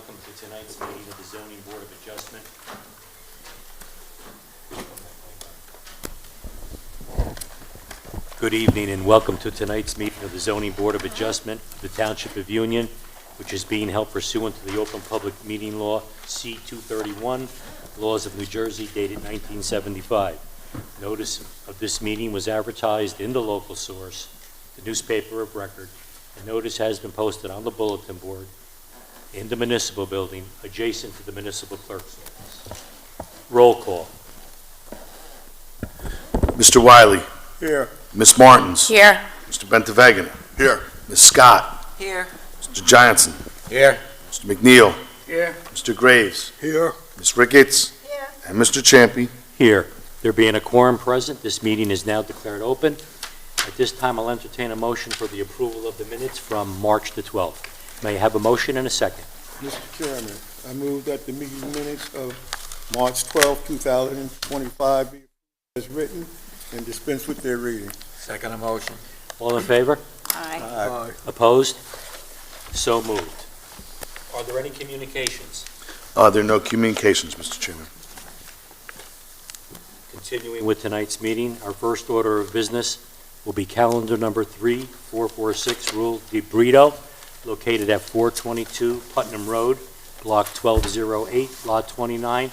welcome to tonight's meeting of the Zoning Board of Adjustment. Good evening and welcome to tonight's meeting of the Zoning Board of Adjustment of the Township of Union, which is being held pursuant to the Open Public Meeting Law C-231, laws of New Jersey dated 1975. Notice of this meeting was advertised in the local source, the newspaper of record, and notice has been posted on the bulletin board in the municipal building adjacent to the municipal clerk's office. Roll call. Mr. Wiley. Here. Ms. Martins. Here. Mr. Bentavegana. Here. Ms. Scott. Here. Mr. Johnson. Here. Mr. McNeil. Here. Mr. Graves. Here. Ms. Ricketts. Here. And Mr. Champy. Here. There being a quorum present, this meeting is now declared open. At this time, I'll entertain a motion for the approval of the minutes from March the 12th. May I have a motion and a second? Mr. Chairman, I move that the meeting minutes of March 12, 2025 be as written and dispense with their reading. Second motion. All in favor? Aye. Aye. Opposed? So moved. Are there any communications? There are no communications, Mr. Chairman. Continuing with tonight's meeting, our first order of business will be calendar number 3446, Rule de Brito, located at 422 Putnam Road, Block 1208, Lot 29.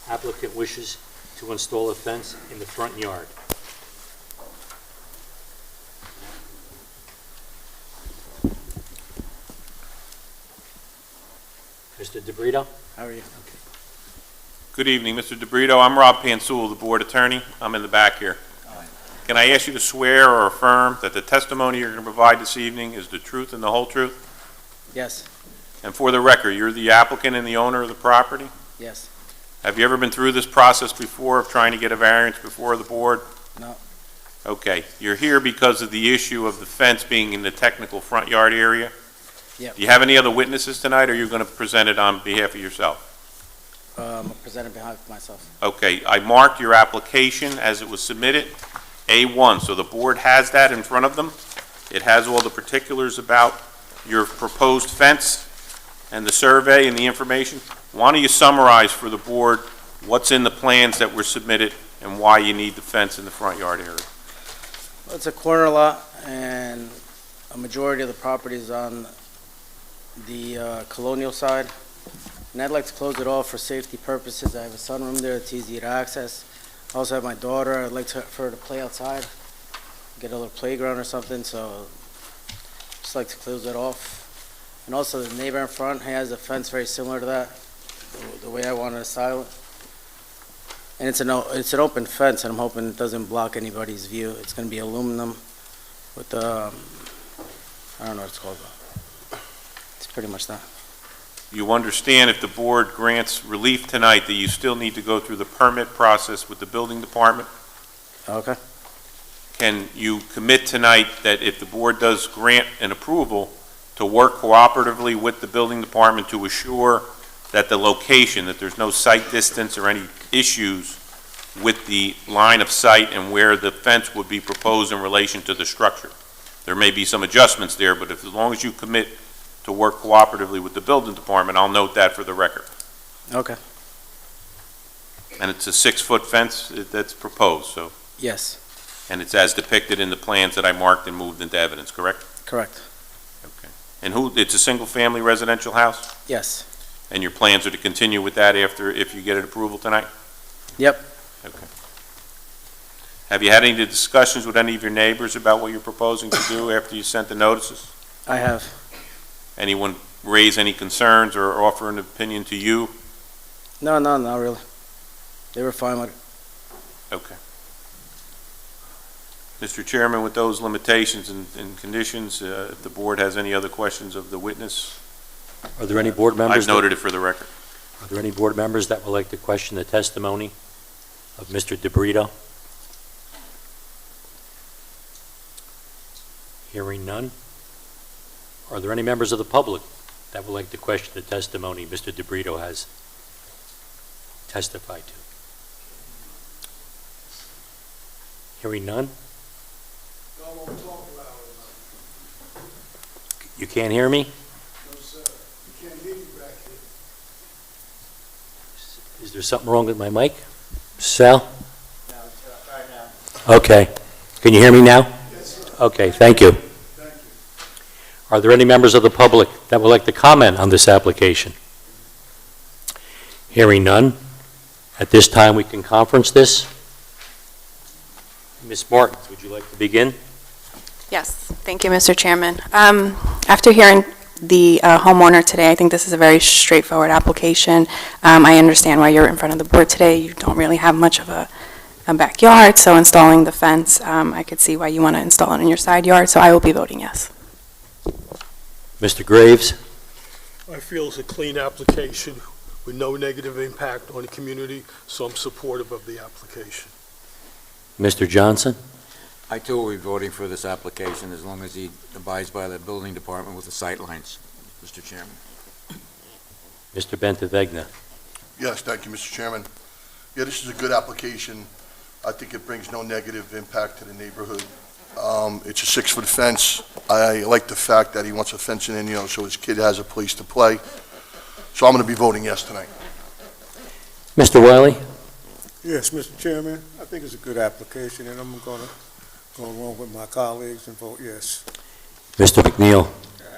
Applicant wishes to install a fence in the front yard. Mr. DeBrito? How are you? Good evening, Mr. DeBrito. I'm Rob Pansul, the board attorney. I'm in the back here. Can I ask you to swear or affirm that the testimony you're going to provide this evening is the truth and the whole truth? Yes. And for the record, you're the applicant and the owner of the property? Yes. Have you ever been through this process before of trying to get a variance before the board? No. Okay. You're here because of the issue of the fence being in the technical front yard area? Yep. Do you have any other witnesses tonight, or are you going to present it on behalf of yourself? I'm presenting behind myself. Okay, I marked your application as it was submitted, A1, so the board has that in front of them. It has all the particulars about your proposed fence and the survey and the information. Why don't you summarize for the board what's in the plans that were submitted and why you need the fence in the front yard area? Well, it's a corner lot, and a majority of the property is on the colonial side. And I'd like to close it off for safety purposes. I have a sunroom there, it's easy to access. I also have my daughter. I'd like for her to play outside, get a little playground or something, so just like to close it off. And also the neighbor in front has a fence very similar to that, the way I wanted to style it. And it's an open fence, and I'm hoping it doesn't block anybody's view. It's going to be aluminum with I don't know what it's called. It's pretty much that. You understand if the board grants relief tonight that you still need to go through the permit process with the building department? Okay. Can you commit tonight that if the board does grant an approval, to work cooperatively with the building department to assure that the location, that there's no sight distance or any issues with the line of sight and where the fence would be proposed in relation to the structure? There may be some adjustments there, but as long as you commit to work cooperatively with the building department, I'll note that for the record. Okay. And it's a 6-foot fence that's proposed, so, Yes. and it's as depicted in the plans that I marked and moved into evidence, correct? Correct. Okay. And it's a single-family residential house? Yes. And your plans are to continue with that if you get an approval tonight? Yep. Okay. Have you had any discussions with any of your neighbors about what you're proposing to do after you sent the notices? I have. Anyone raise any concerns or offer an opinion to you? No, not really. They were fine with it. Okay. Mr. Chairman, with those limitations and conditions, if the board has any other questions of the witness, Are there any board members? I've noted it for the record. Are there any board members that would like to question the testimony of Mr. DeBrito? Hearing none. Are there any members of the public that would like to question the testimony Mr. DeBrito has testified to? Hearing none? You can't hear me? No, sir. You can't hear you back here. Is there something wrong with my mic? Sal? Okay. Can you hear me now? Okay, thank you. Are there any members of the public that would like to comment on this application? Hearing none. At this time, we can conference this. Ms. Martins, would you like to begin? Yes, thank you, Mr. Chairman. After hearing the homeowner today, I think this is a very straightforward application. I understand why you're in front of the board today. You don't really have much of a backyard, so installing the fence, I could see why you want to install it in your side yard, so I will be voting yes. Mr. Graves? I feel it's a clean application with no negative impact on the community, so I'm supportive of the application. Mr. Johnson? I too will be voting for this application as long as he abides by the building department with the sight lines, Mr. Chairman. Mr. Bentavegna? Yes, thank you, Mr. Chairman. Yeah, this is a good application. I think it brings no negative impact to the neighborhood. It's a 6-foot fence. I like the fact that he wants a fencing in, so his kid has a place to play. So I'm going to be voting yes tonight. Mr. Wiley? Yes, Mr. Chairman, I think it's a good application, and I'm going to go along with my colleagues and vote yes. Mr. McNeil?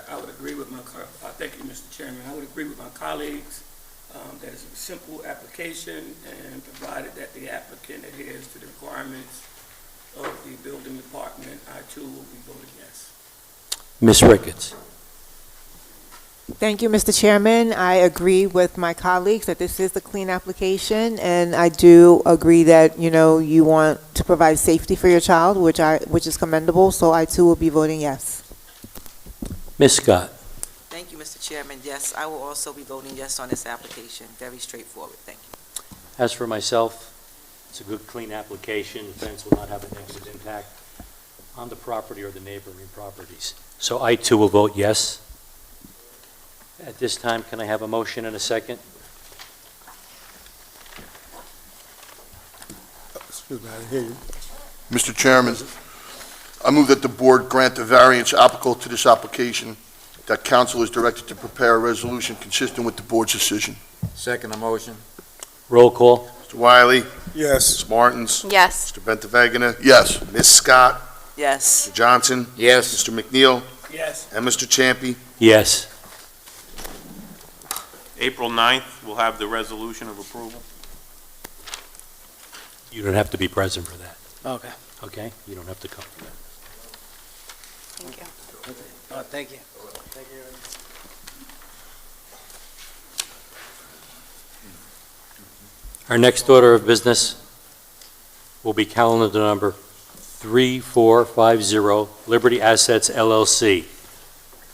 I would agree with thank you, Mr. Chairman. I would agree with my colleagues that it's a simple application, and provided that the applicant adheres to the requirements of the building department, I too will be voting yes. Ms. Ricketts? Thank you, Mr. Chairman. I agree with my colleagues that this is a clean application, and I do agree that, you want to provide safety for your child, which is commendable, so I too will be voting yes. Ms. Scott? Thank you, Mr. Chairman. Yes, I will also be voting yes on this application. Very straightforward. Thank you. As for myself, it's a good, clean application. The fence will not have a negative impact on the property or the neighboring properties. So I too will vote yes. At this time, can I have a motion and a second? Excuse me, I didn't hear you. Mr. Chairman, I move that the board grant the variance applicable to this application, that council is directed to prepare a resolution consistent with the board's decision. Second the motion. Roll call. Mr. Wiley? Yes. Ms. Martins? Yes. Mr. Bentavegna? Yes. Ms. Scott? Yes. Mr. Johnson? Yes. Mr. McNeil? Yes. And Mr. Champy? Yes. April 9th, we'll have the resolution of approval. You don't have to be present for that, Okay, okay? You don't have to come for that. Thank you. thank you. Our next order of business will be calendar number 3450, Liberty Assets LLC.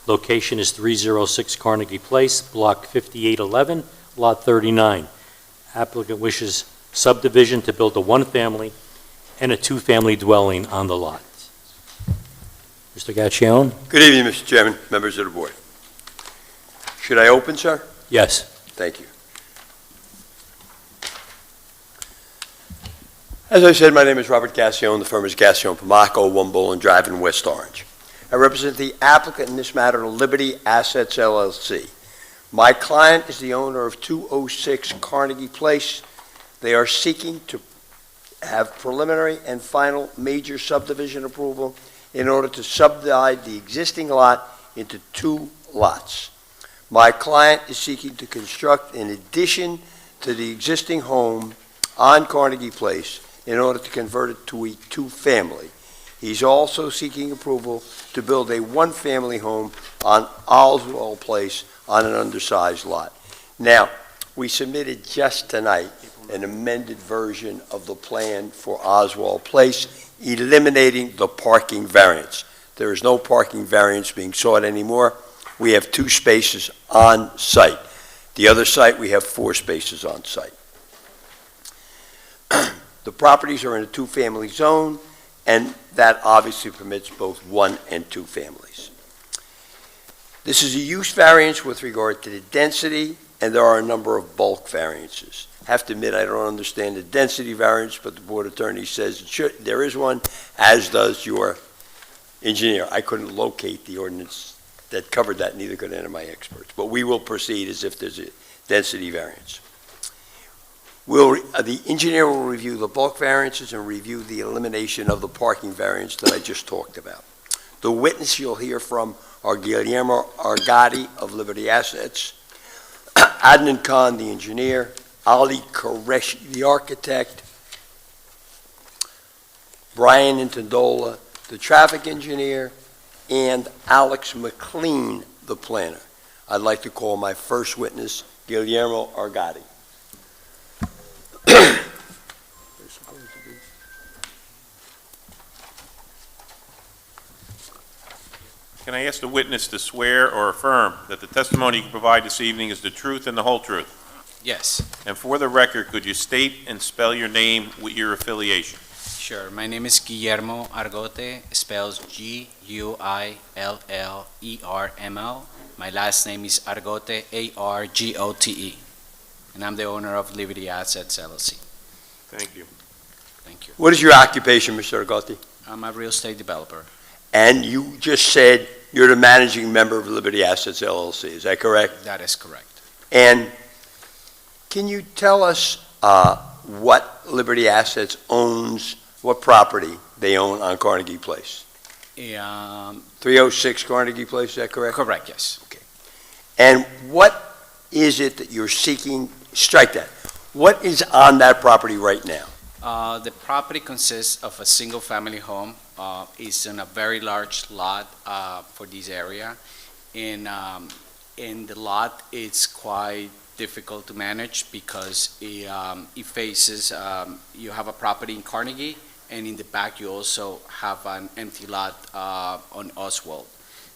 Location is 306 Carnegie Place, Block 5811, Lot 39. Applicant wishes subdivision to build a one-family and a two-family dwelling on the lot. Mr. Gaccione? Good evening, Mr. Chairman, members of the board. Should I open, sir? Yes. Thank you. As I said, my name is Robert Gassione. The firm is Gassione Pomaco, 1 Bowling Drive in West Orange. I represent the applicant in this matter, Liberty Assets LLC. My client is the owner of 206 Carnegie Place. They are seeking to have preliminary and final major subdivision approval in order to subdivide the existing lot into 2 lots. My client is seeking to construct an addition to the existing home on Carnegie Place in order to convert it to a 2-family. He's also seeking approval to build a 1-family home on Oswald Place on an undersized lot. Now, we submitted just tonight an amended version of the plan for Oswald Place, eliminating the parking variance. There is no parking variance being sought anymore. We have 2 spaces on site. The other site, we have 4 spaces on site. The properties are in a 2-family zone, and that obviously permits both 1 and 2 families. This is a use variance with regard to the density, and there are a number of bulk variances. I have to admit, I don't understand the density variance, but the board attorney says there is one, as does your engineer. I couldn't locate the ordinance that covered that, neither could any of my experts. But we will proceed as if there's a density variance. The engineer will review the bulk variances and review the elimination of the parking variance that I just talked about. The witness you'll hear from are Guillermo Argati of Liberty Assets, Adnan Khan, the engineer, Ali Qureshi, the architect, Brian Intandola, the traffic engineer, and Alex McLean, the planner. I'd like to call my first witness, Guillermo Argati. Can I ask the witness to swear or affirm that the testimony you provide this evening is the truth and the whole truth? Yes, And for the record, could you state and spell your name with your affiliation? sure. My name is Guillermo Argote, spells Guillermo. My last name is Argote, Argote. And I'm the owner of Liberty Assets LLC. Thank you. Thank you. What is your occupation, Mr. Argati? I'm a real estate developer. And you just said you're the managing member of Liberty Assets LLC, is that correct? That is correct. And can you tell us what Liberty Assets owns, what property they own on Carnegie Place? 306 Carnegie Place, is that correct? Correct, yes. And what is it that you're seeking, strike that, what is on that property right now? The property consists of a single-family home. It's in a very large lot for this area. In the lot, it's quite difficult to manage because it faces, you have a property in Carnegie, and in the back you also have an empty lot on Oswald.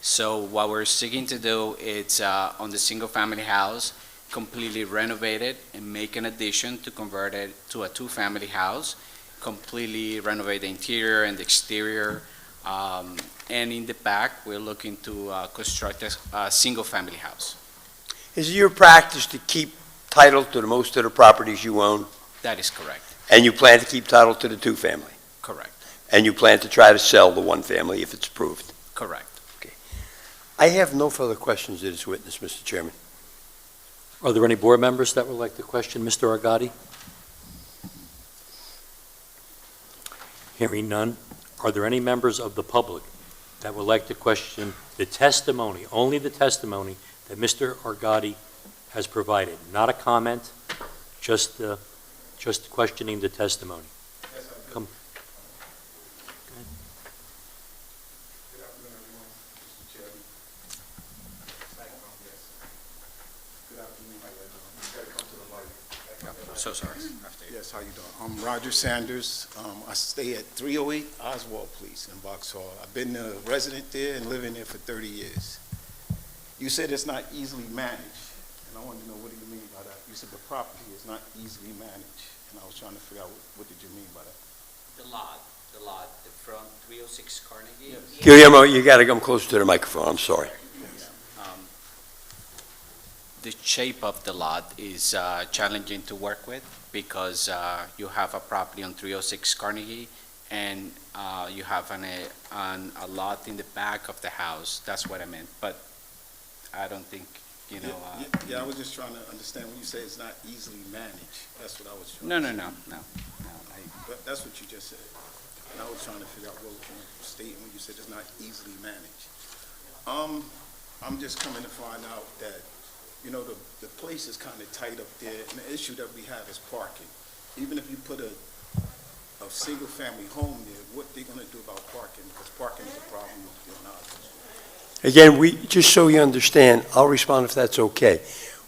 So what we're seeking to do is on the single-family house, completely renovate it and make an addition to convert it to a two-family house, completely renovate the interior and the exterior. And in the back, we're looking to construct a single-family house. Is it your practice to keep title to the most of the properties you own? That is correct. And you plan to keep title to the two-family? Correct. And you plan to try to sell the one-family if it's approved? Correct. I have no further questions of this witness, Mr. Chairman. Are there any board members that would like to question Mr. Argati? Hearing none. Are there any members of the public that would like to question the testimony, only the testimony that Mr. Argati has provided? Not a comment, just questioning the testimony. Come. So sorry. Yes, how you doing? I'm Roger Sanders. I stay at 308 Oswald Place in Vauxhall. I've been a resident there and living there for 30 years. You said it's not easily managed, and I want to know, what do you mean by that? You said the property is not easily managed, and I was trying to figure out what did you mean by that? The lot, from 306 Carnegie. Guillermo, you got to come closer to the microphone, I'm sorry. The shape of the lot is challenging to work with because you have a property on 306 Carnegie and you have a lot in the back of the house. That's what I meant, but I don't think, Yeah, I was just trying to understand when you say it's not easily managed. That's what I was trying No. But that's what you just said. And I was trying to figure out what you were stating when you said it's not easily managed. I'm just coming to find out that the place is kind of tight up there, and the issue that we have is parking. Even if you put a single-family home there, what they gonna do about parking? Because parking is a problem in our district. Again, just so you understand, I'll respond if that's okay.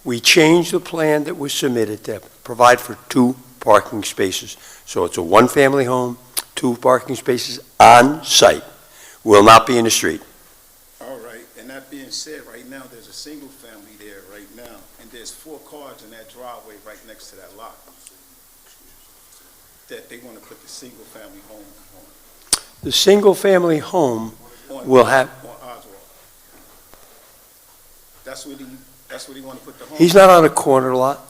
We changed the plan that was submitted to provide for 2 parking spaces. So it's a one-family home, 2 parking spaces on site, will not be in the street. All right, and that being said, right now, there's a single family there right now, and there's 4 cars in that driveway right next to that lot that they want to put the single family home on. The single-family home will have, On Oswald. That's where he want to put the home. he's not on a corner lot.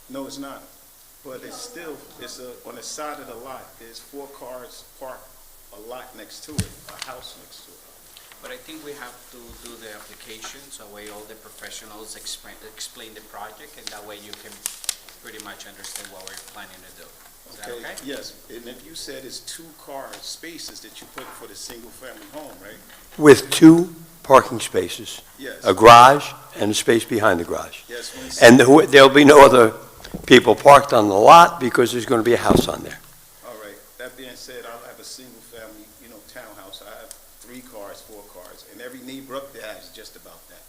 No, it's not. But it's on the side of the lot, there's 4 cars parked, a lot next to it, a house next to it. But I think we have to do the application, so that way all the professionals explain the project, and that way you can pretty much understood what we're planning to do. Is that okay? Yes, and if you said it's 2 car spaces that you put for the single-family home, right? With 2 parking spaces, Yes. a garage and a space behind the garage. Yes, when it's- And there'll be no other people parked on the lot because there's going to be a house on there. All right, that being said, I'll have a single-family, townhouse. I have 3 cars, 4 cars, and every neighbor up there has just about that.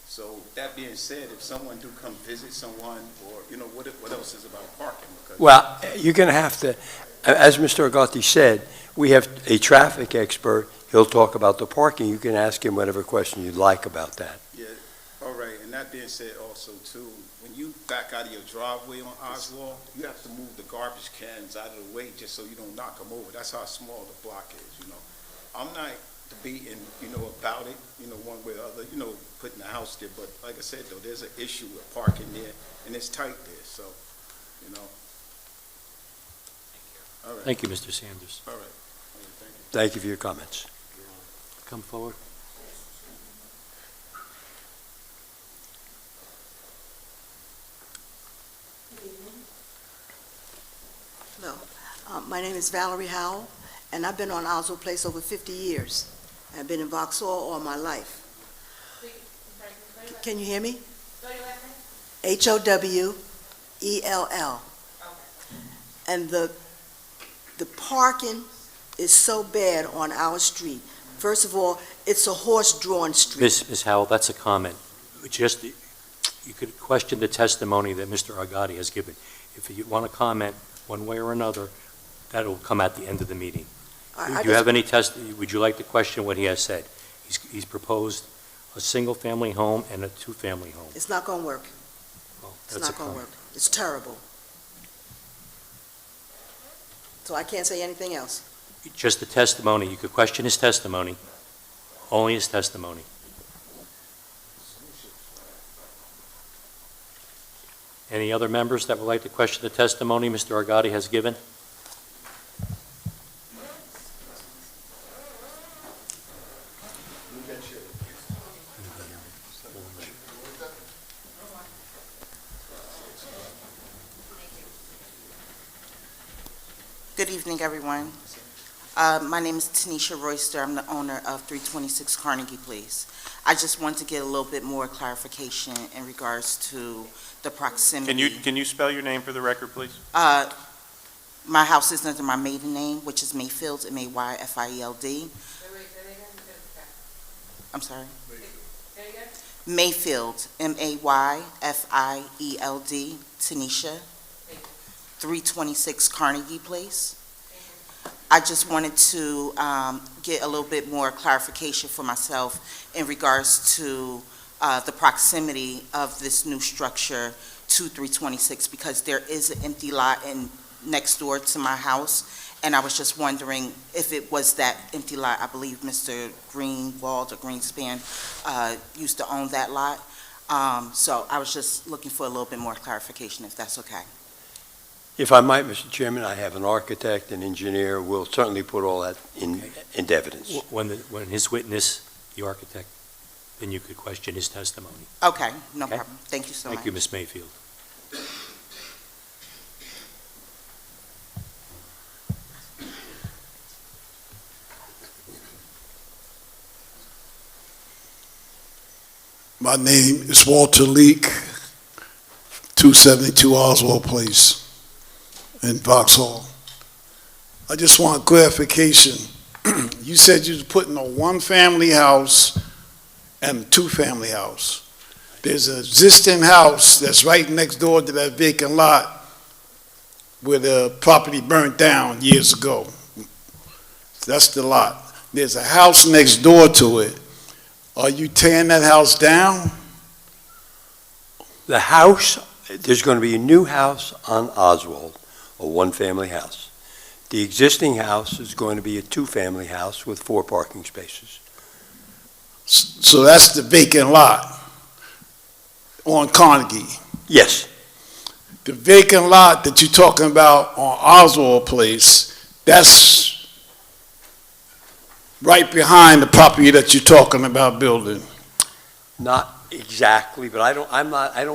So that being said, if someone do come visit someone, or, what else is about parking? Because Well, you're going to have to, as Mr. Agati said, we have a traffic expert. He'll talk about the parking. You can ask him whatever question you'd like about that. Yeah, all right, and that being said also too, when you back out of your driveway on Oswald, you have to move the garbage cans out of the way just so you don't knock them over. That's how small the block is, I'm not debating, about it, one way or other, putting the house there, but like I said though, there's an issue with parking there, and it's tight there, so, All right. Thank you, Mr. Sanders. All right. All right, thank you. Thank you for your comments. Come forward. Hello. My name is Valerie Howell, and I've been on Oswald Place over 50 years. I've been in Vauxhall all my life. Can you hear me? Howell. And the parking is so bad on our street. First of all, it's a horse-drawn street. Ms. Howell, that's a comment. Just, you could question the testimony that Mr. Agati has given. If you want to comment one way or another, that'll come at the end of the meeting. Do you have any would you like to question what he has said? He's proposed a single-family home and a 2-family home. It's not going to work. Well, It's that's a not going to comment. work. It's terrible. So I can't say anything else. Just the testimony. You could question his testimony, only his testimony. Any other members that would like to question the testimony Mr. Agati has given? Good evening, everyone. My name is Tanisha Royster. I'm the owner of 326 Carnegie Place. I just want to get a little bit more clarification in regards to the proximity. Can you spell your name for the record, please? My house is under my maiden name, which is Mayfield, Mayfield. I'm sorry? Mayfield, Mayfield, Tanisha, 326 Carnegie Place. I just wanted to get a little bit more clarification for myself in regards to the proximity of this new structure to 326, because there is an empty lot next door to my house, and I was just wondering if it was that empty lot. I believe Mr. Greenwald or Greenspan used to own that lot. So I was just looking for a little bit more clarification, if that's okay. If I might, Mr. Chairman, I have an architect, an engineer. We'll certainly put all that into evidence. When his witness, the architect, then you could question his testimony. Okay, no Okay. problem. Thank you so much. Thank you, Ms. Mayfield. My name is Walter Leak, 272 Oswald Place in Vauxhall. I just want clarification. You said you was putting a 1-family house and a 2-family house. There's an existing house that's right next door to that vacant lot where the property burnt down years ago. That's the lot. There's a house next door to it. Are you tearing that house down? The house, there's going to be a new house on Oswald, a 1-family house. The existing house is going to be a 2-family house with 4 parking spaces. So that's the vacant lot on Carnegie? Yes. The vacant lot that you're talking about on Oswald Place, that's right behind the property that you're talking about building. Not exactly, but I don't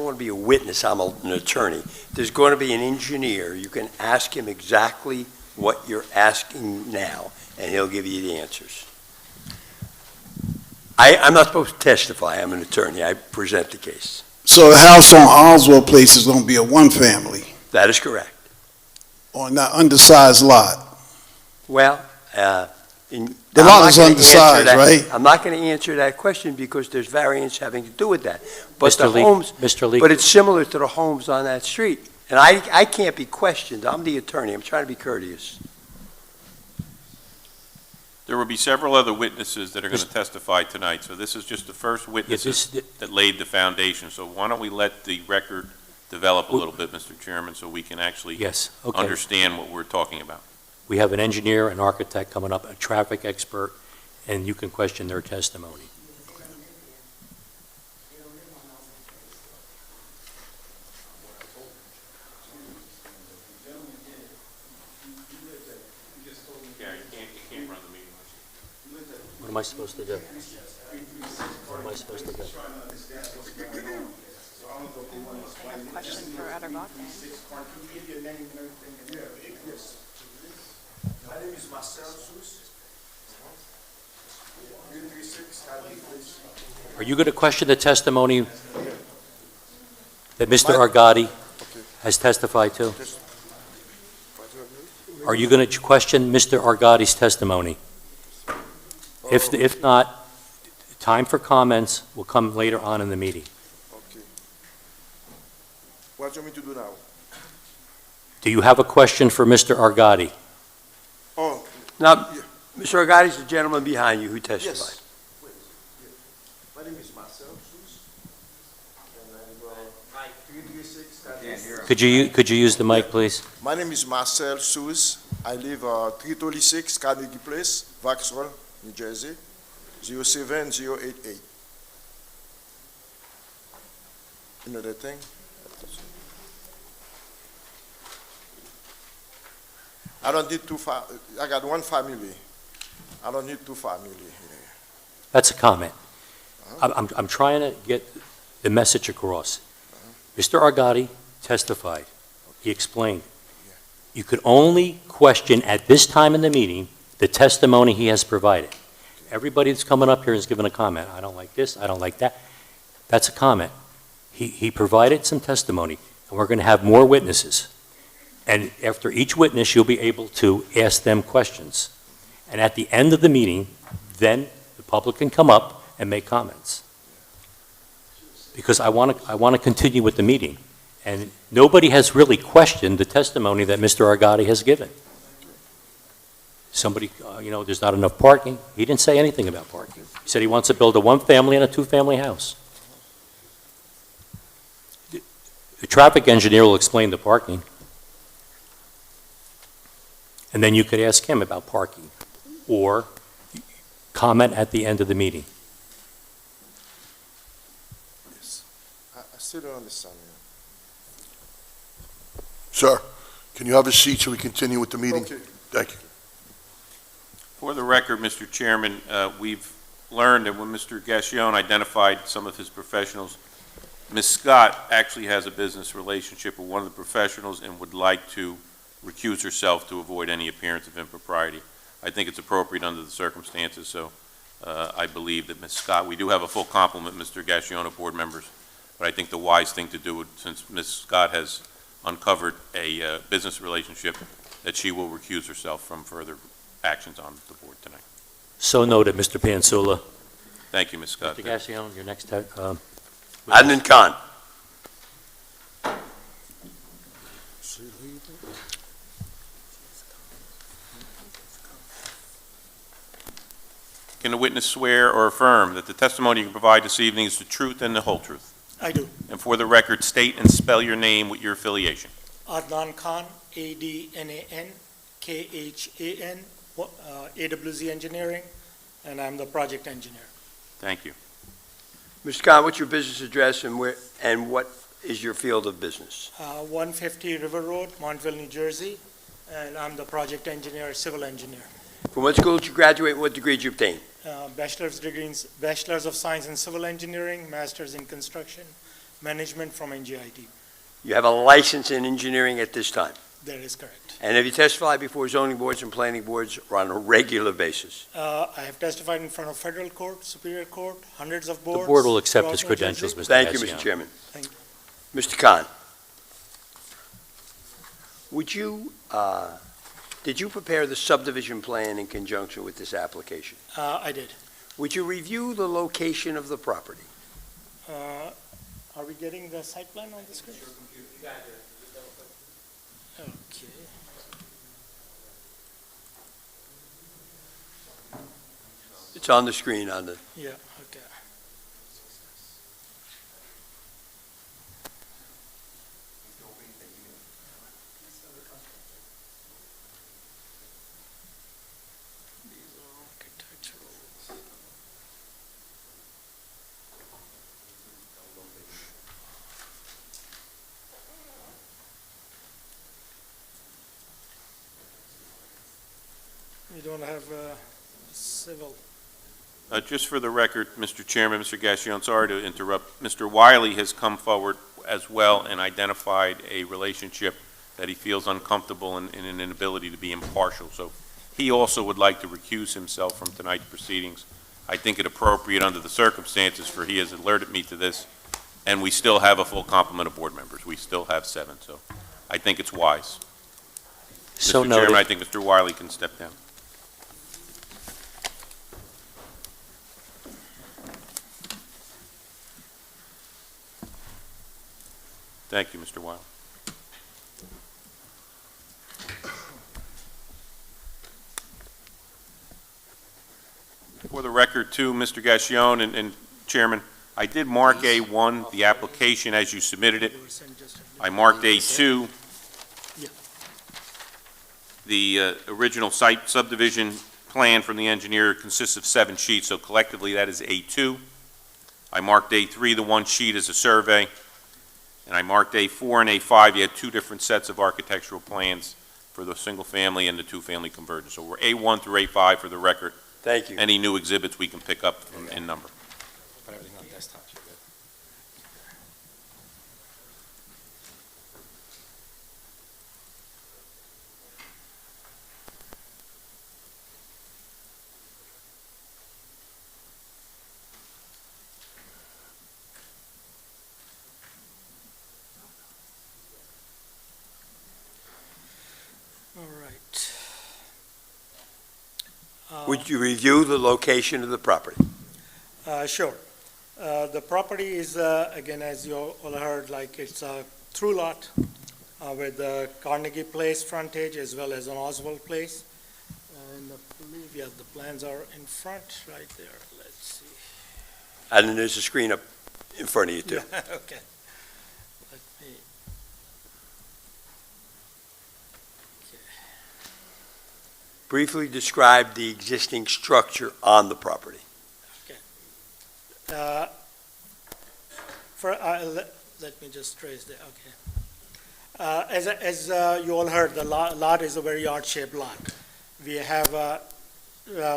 want to be a witness, I'm an attorney. There's going to be an engineer, you can ask him exactly what you're asking now, and he'll give you the answers. I'm not supposed to testify, I'm an attorney, I present the case. So the house on Oswald Place is gonna be a one-family That is correct. on that undersized lot? Well, The lot is undersized, right? I'm not going to answer that question because there's variance having to do with that. But Mr. the Lee- homes, Mr. Lee, but it's similar to the homes on that street. And I can't be questioned. I'm the attorney. I'm trying to be courteous. There will be several other witnesses that are going to testify tonight, so this is just the first witnesses that laid the foundation. So why don't we let the record develop a little bit, Mr. Chairman, so we can actually yes, okay. understand what we're talking about. We have an engineer, an architect coming up, a traffic expert, and you can question their testimony. What am I supposed to do? What am I supposed to do? I have a question for Addergott. My name is Marcel Sous. 336 Place. Are you going to question the testimony that Mr. Argotti has testified to? Are you going to question Mr. Argotti's testimony? If not, time for comments will come later on in the meeting. Okay. What do you want me to do now? Do you have a question for Mr. Argotti? Oh. Now, Mr. Argotti is the gentleman behind you who testified. Yes. Please. Yeah. My name is Marcel Sous. And I'm 336 Could you use the mic, please? My name is Marcel Sous. I live 336 Carnegie Place, Vauxhall, New Jersey, 07088. You know that thing? I don't need I got one family. I don't need two family here. That's a comment. I'm trying to get the message across. Mr. Argotti testified. He explained. You could only question at this time in the meeting the testimony he has provided. Everybody that's coming up here is giving a comment. I don't like this, I don't like that. That's a comment. He provided some testimony, and we're going to have more witnesses. And after each witness, you'll be able to ask them questions. And at the end of the meeting, then the public can come up and make comments. Because I want to continue with the meeting. And nobody has really questioned the testimony that Mr. Argotti has given. Somebody, there's not enough parking. He didn't say anything about parking. He said he wants to build a one-family and a two-family house. The traffic engineer will explain the parking. And then you could ask him about parking or comment at the end of the meeting. Yes. I still don't understand. Sir, can you have a seat so we continue with the meeting? Okay. Thank you. For the record, Mr. Chairman, we've learned that when Mr. Gassion identified some of his professionals, Ms. Scott actually has a business relationship with one of the professionals and would like to recuse herself to avoid any appearance of impropriety. I think it's appropriate under the circumstances, so I believe that Ms. Scott, we do have a full complement, Mr. Gassion, of board members, but I think the wise thing to do, since Ms. Scott has uncovered a business relationship, that she will recuse herself from further actions on the board tonight. So noted, Mr. Pansula. Thank you, Ms. Scott. Mr. Gassion, your next. Adnan Khan. Can the witness swear or affirm that the testimony you provide this evening is the truth and the whole truth? I do. And for the record, state and spell your name with your affiliation. Adnan Khan, Adnan Khan, AWZ Engineering, and I'm the project engineer. Thank you. Mr. Khan, what's your business address and what is your field of business? 150 River Road, Montville, New Jersey, and I'm the project engineer, civil engineer. From what school did you graduate and what degree did you obtain? bachelor's degrees, Bachelor's of Science in Civil Engineering, Master's in Construction Management from NJIT. You have a license in engineering at this time? That is correct. And have you testified before zoning boards and planning boards or on a regular basis? I have testified in front of federal court, superior court, hundreds of boards. The board will accept his throughout New credentials, Jersey. Mr. Thank you, Gassion. Mr. Chairman. Thank you. Mr. Khan, did you prepare the subdivision plan in conjunction with this application? I did. Would you review the location of the property? Are we getting the site plan on the screen? Okay. It's on the screen on the... Yeah, okay. These are architectural. We don't have civil. Just for the record, Mr. Chairman, Mr. Gassion, sorry to interrupt. Mr. Wiley has come forward as well and identified a relationship that he feels uncomfortable in an inability to be impartial. So he also would like to recuse himself from tonight's proceedings. I think it appropriate under the circumstances, for he has alerted me to this, and we still have a full complement of board members. We still have 7, so I think it's wise. So Mr. noted. Chairman, I think Mr. Wiley can step down. Thank you, Mr. Wiley. For the record, too, Mr. Gassion and Chairman, I did mark A1, the application as you submitted it. I marked A2, the original site subdivision plan from the engineer consists of 7 sheets, so collectively that is A2. I marked A3, the 1 sheet, as a survey. And I marked A4 and A5. You had 2 different sets of architectural plans for the single-family and the 2-family conversion. So we're A1 through A5 for the record. Thank you. Any new exhibits we can pick up in number. Put everything on desktop, you're good. All right. Would you review the location of the property? Sure. The property is, again, as you all heard, like it's a through lot with the Carnegie Place frontage as well as an Oswald Place. And I believe, yeah, the plans are in front right there. Let's see. And then there's a screen up in front of you, too. Yeah, okay. Let me. Briefly describe the existing structure on the property. Let me just trace that, okay. As you all heard, the lot is a very odd-shaped lot. We have a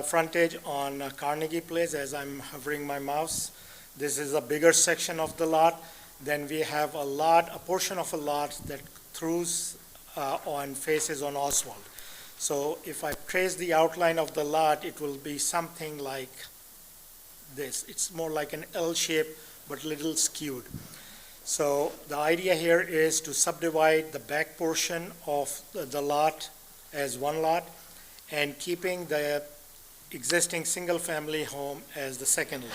frontage on Carnegie Place, as I'm hovering my mouse. This is a bigger section of the lot. Then we have a portion of a lot that throughs on faces on Oswald. So if I trace the outline of the lot, it will be something like this. It's more like an L shape, but a little skewed. So the idea here is to subdivide the back portion of the lot as one lot and keeping the existing single-family home as the second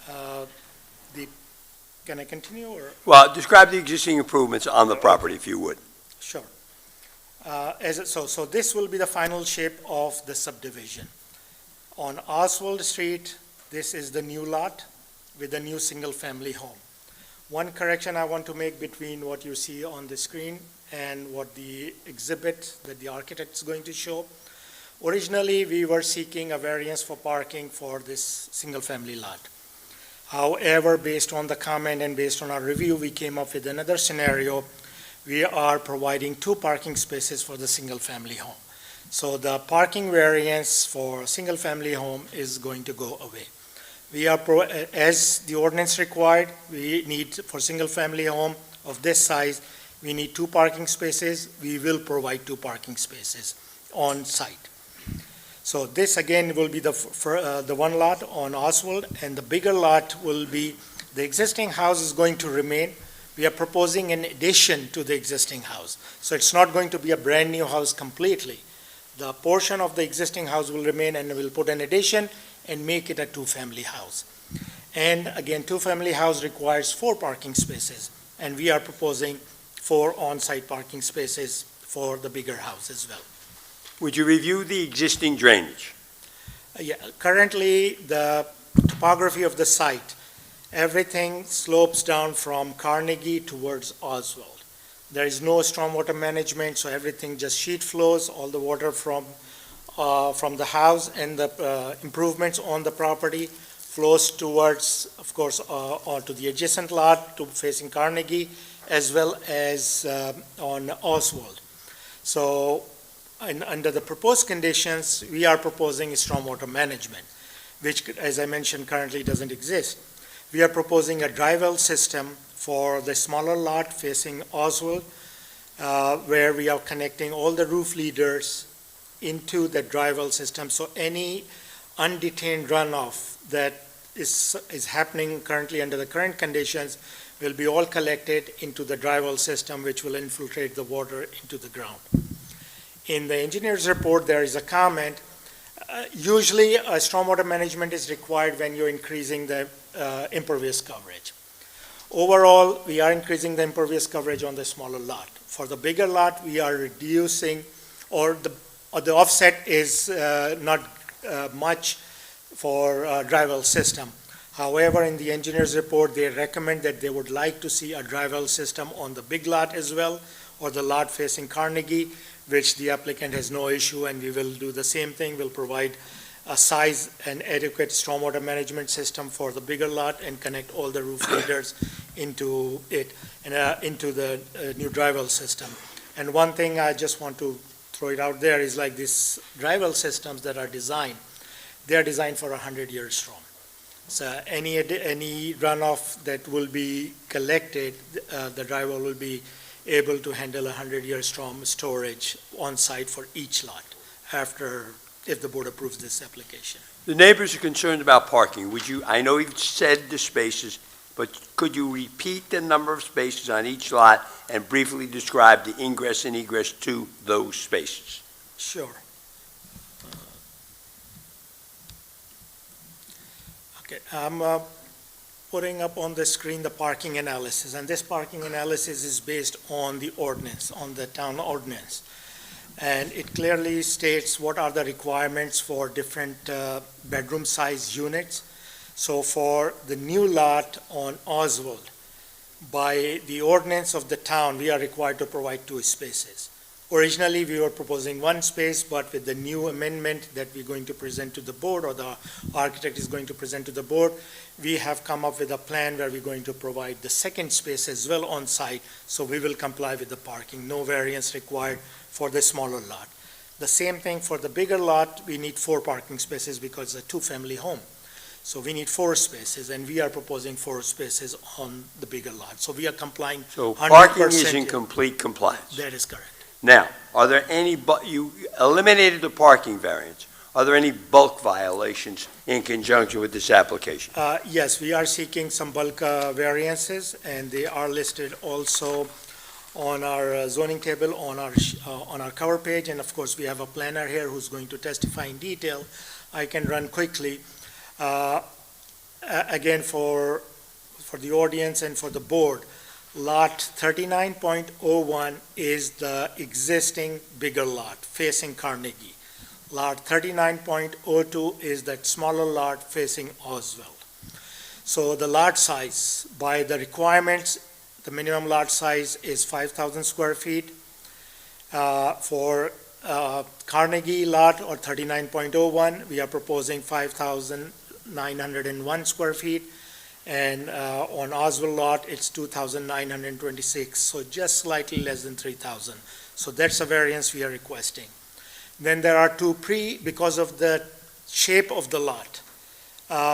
lot. Can I continue, or? Well, describe the existing improvements on the property, if you would. Sure. So this will be the final shape of the subdivision. On Oswald Street, this is the new lot with the new single-family home. One correction I want to make between what you see on the screen and what the exhibit that the architect is going to show. Originally, we were seeking a variance for parking for this single-family lot. However, based on the comment and based on our review, we came up with another scenario. We are providing 2 parking spaces for the single-family home. So the parking variance for single-family home is going to go away. We are, as the ordinance required, we need, for single-family home of this size, we need 2 parking spaces. We will provide 2 parking spaces on site. So this again will be the one lot on Oswald, and the bigger lot will be, the existing house is going to remain. We are proposing an addition to the existing house. So it's not going to be a brand-new house completely. The portion of the existing house will remain, and we'll put an addition and make it a 2-family house. And again, 2-family house requires 4 parking spaces, and we are proposing 4 on-site parking spaces for the bigger house as well. Would you review the existing drainage? Yeah, currently, the topography of the site, everything slopes down from Carnegie towards Oswald. There is no stormwater management, so everything just sheet flows, all the water from the house and the improvements on the property flows towards, of course, onto the adjacent lot to facing Carnegie, as well as on Oswald. So under the proposed conditions, we are proposing stormwater management, which, as I mentioned, currently doesn't exist. We are proposing a dry well system for the smaller lot facing Oswald, where we are connecting all the roof leaders into the dry well system. So any undetained runoff that is happening currently under the current conditions will be all collected into the dry well system, which will infiltrate the water into the ground. In the engineer's report, there is a comment. Usually, stormwater management is required when you're increasing the impervious coverage. Overall, we are increasing the impervious coverage on the smaller lot. For the bigger lot, we are reducing, or the offset is not much for dry well system. However, in the engineer's report, they recommend that they would like to see a dry well system on the big lot as well, or the lot facing Carnegie, which the applicant has no issue, and we will do the same thing. We'll provide a size and adequate stormwater management system for the bigger lot and connect all the roof leaders into it and into the new dry well system. And one thing I just want to throw it out there is like these dry well systems that are designed, they are designed for 100-year storm. So any runoff that will be collected, the dry well will be able to handle 100-year storm storage on site for each lot if the board approves this application. The neighbors are concerned about parking. I know you've said the spaces, but could you repeat the number of spaces on each lot and briefly describe the ingress and egress to those spaces? Sure. Okay, I'm putting up on the screen the parking analysis, and this parking analysis is based on the ordinance, on the town ordinance. And it clearly states what are the requirements for different bedroom size units. So for the new lot on Oswald, by the ordinance of the town, we are required to provide 2 spaces. Originally, we were proposing 1 space, but with the new amendment that we're going to present to the board, or the architect is going to present to the board, we have come up with a plan where we're going to provide the 2nd space as well on site, so we will comply with the parking. No variance required for the smaller lot. The same thing for the bigger lot, we need 4 parking spaces because it's a 2-family home. So we need 4 spaces, and we are proposing 4 spaces on the bigger lot. So we are complying 100%. So parking is in complete compliance. That is correct. Now, are there any, you eliminated the parking variance. Are there any bulk violations in conjunction with this application? Yes, we are seeking some bulk variances, and they are listed also on our zoning table on our cover page. And of course, we have a planner here who's going to testify in detail. I can run quickly. Again, for the audience and for the board, lot 39.01 is the existing bigger lot facing Carnegie. Lot 39.02 is that smaller lot facing Oswald. So the lot size, by the requirements, the minimum lot size is 5,000 square feet. For Carnegie lot, or 39.01, we are proposing 5,901 square feet. And on Oswald lot, it's 2,926, so just slightly less than 3,000. So that's a variance we are requesting. Then there are two because of the shape of the lot.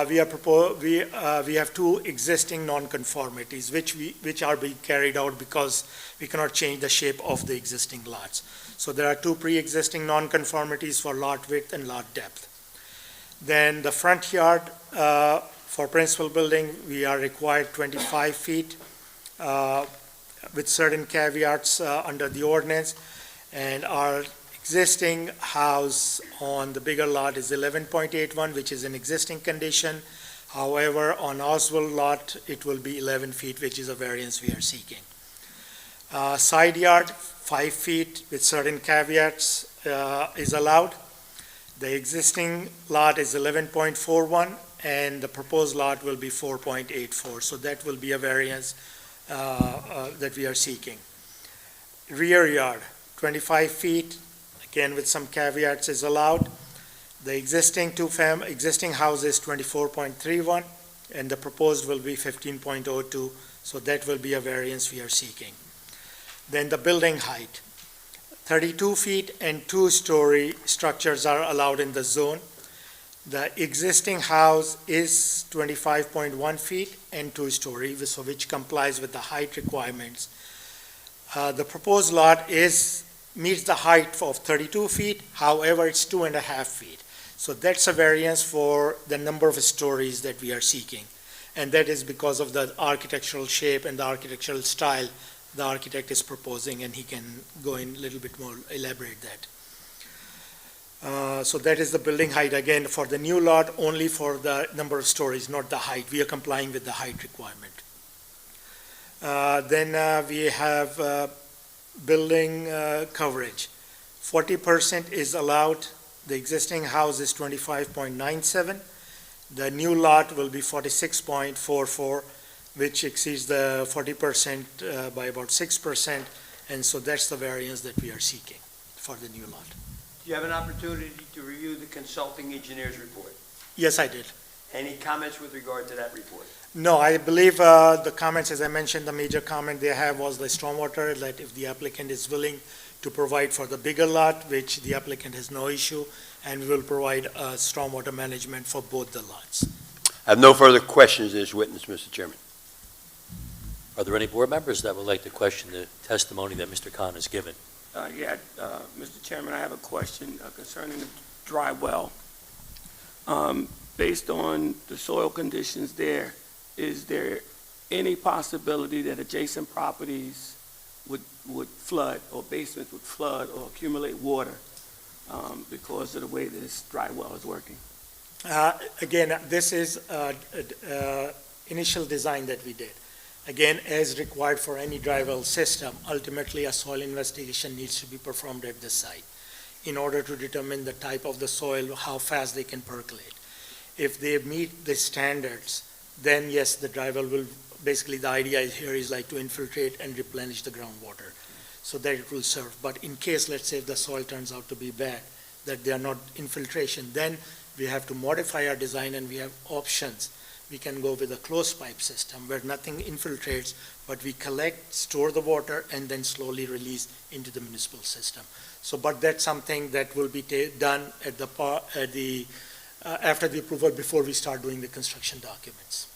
We have two existing nonconformities, which are being carried out because we cannot change the shape of the existing lots. So there are two pre-existing nonconformities for lot width and lot depth. Then the front yard, for principal building, we are required 25 feet with certain caveats under the ordinance. And our existing house on the bigger lot is 11.81, which is an existing condition. However, on Oswald lot, it will be 11 feet, which is a variance we are seeking. Side yard, 5 feet with certain caveats is allowed. The existing lot is 11.41, and the proposed lot will be 4.84. So that will be a variance that we are seeking. Rear yard, 25 feet, again with some caveats is allowed. The existing existing house is 24.31, and the proposed will be 15.02, so that will be a variance we are seeking. Then the building height, 32 feet and 2-story structures are allowed in the zone. The existing house is 25.1 feet and 2-story, so which complies with the height requirements. The proposed lot meets the height of 32 feet, however, it's 2.5 feet. So that's a variance for the number of stories that we are seeking. And that is because of the architectural shape and the architectural style the architect is proposing, and he can go in a little bit more, elaborate that. So that is the building height, again, for the new lot, only for the number of stories, not the height. We are complying with the height requirement. Then we have building coverage. 40% is allowed. The existing house is 25.97. The new lot will be 46.44, which exceeds the 40% by about 6%, and so that's the variance that we are seeking for the new lot. Do you have an opportunity to review the consulting engineer's report? Yes, I did. Any comments with regard to that report? No, I believe the comments, as I mentioned, the major comment they have was the stormwater, that if the applicant is willing to provide for the bigger lot, which the applicant has no issue, and we will provide stormwater management for both the lots. I have no further questions in this witness, Mr. Chairman. Are there any board members that would like to question the testimony that Mr. Khan has given? Mr. Chairman, I have a question concerning the dry well. Based on the soil conditions there, is there any possibility that adjacent properties would flood, or basements would flood or accumulate water because of the way this dry well is working? Again, this is initial design that we did. Again, as required for any dry well system, ultimately a soil investigation needs to be performed at the site in order to determine the type of the soil, how fast they can percolate. If they meet the standards, then yes, the dry well will, basically the idea here is like to infiltrate and replenish the groundwater so that it will serve. But in case, let's say, if the soil turns out to be bad, that they are not infiltration, then we have to modify our design, and we have options. We can go with a closed pipe system where nothing infiltrates, but we collect, store the water, and then slowly release into the municipal system. So, but that's something that will be done at after the approval, before we start doing the construction documents.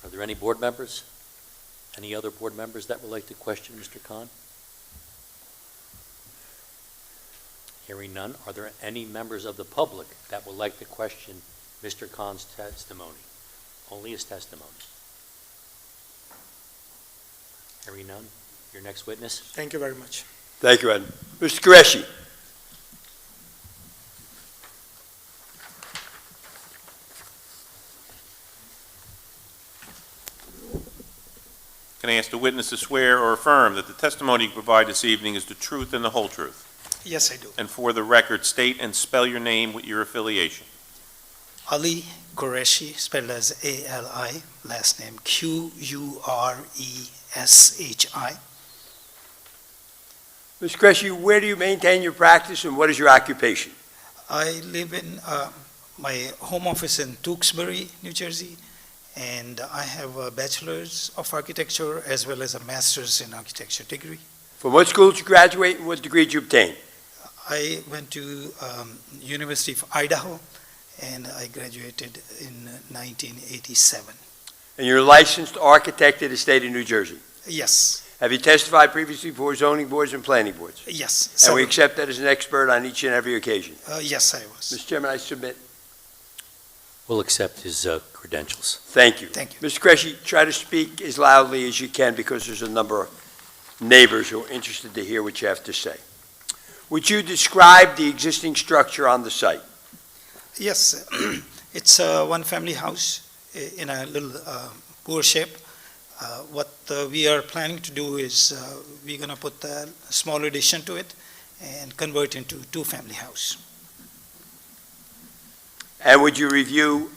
Are there any board members? Any other board members that would like to question Mr. Khan? Hearing none, are there any members of the public that would like to question Mr. Khan's testimony? Only his testimony. Hearing none, your next witness. Thank you very much. Thank you, Ed. Mr. Qureshi. Can I ask the witness to swear or affirm that the testimony you provide this evening is the truth and the whole truth? Yes, I do. And for the record, state and spell your name with your affiliation. Ali Qureshi, spelled as A-L-I, last name Q-U-R-E-S-H-I. Mr. Qureshi, where do you maintain your practice, and what is your occupation? I live in my home office in Tewksbury, New Jersey, and I have a bachelor's of architecture as well as a master's in architecture degree. From what school did you graduate and what degree did you obtain? I went to University of Idaho, and I graduated in 1987. And you're a licensed architect in the state of New Jersey? Yes, Have you testified previously before zoning boards and planning boards? yes. And we several. accept that as an expert on each and every occasion? Yes, I was. Mr. Chairman, I submit. We'll accept his credentials. Thank you. Thank you. Mr. Cresci, try to speak as loudly as you can because there's a number of neighbors who are interested to hear what you have to say. Would you describe the existing structure on the site? Yes, it's a one-family house in a little poor shape. What we are planning to do is we're going to put a small addition to it and convert into two-family house. And would you review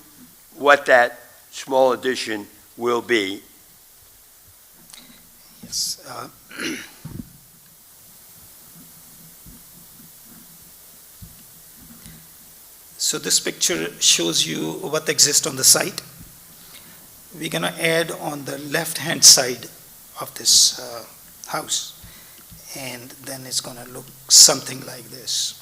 what that small addition will be? Yes. So this picture shows you what exists on the site. We're going to add on the left-hand side of this house, and then it's going to look something like this.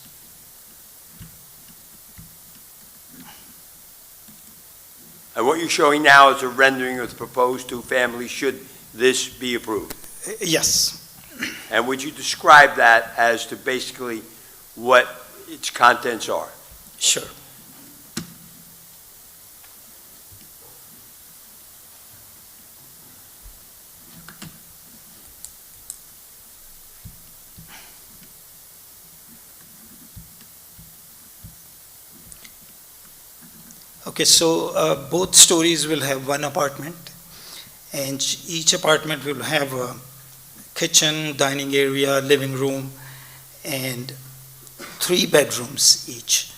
And what you're showing now is a rendering of the proposed two-family should this be approved? Yes. And would you describe that as to basically what its contents are? Sure. Okay, so both stories will have one apartment, and each apartment will have a kitchen, dining area, living room, and 3 bedrooms each,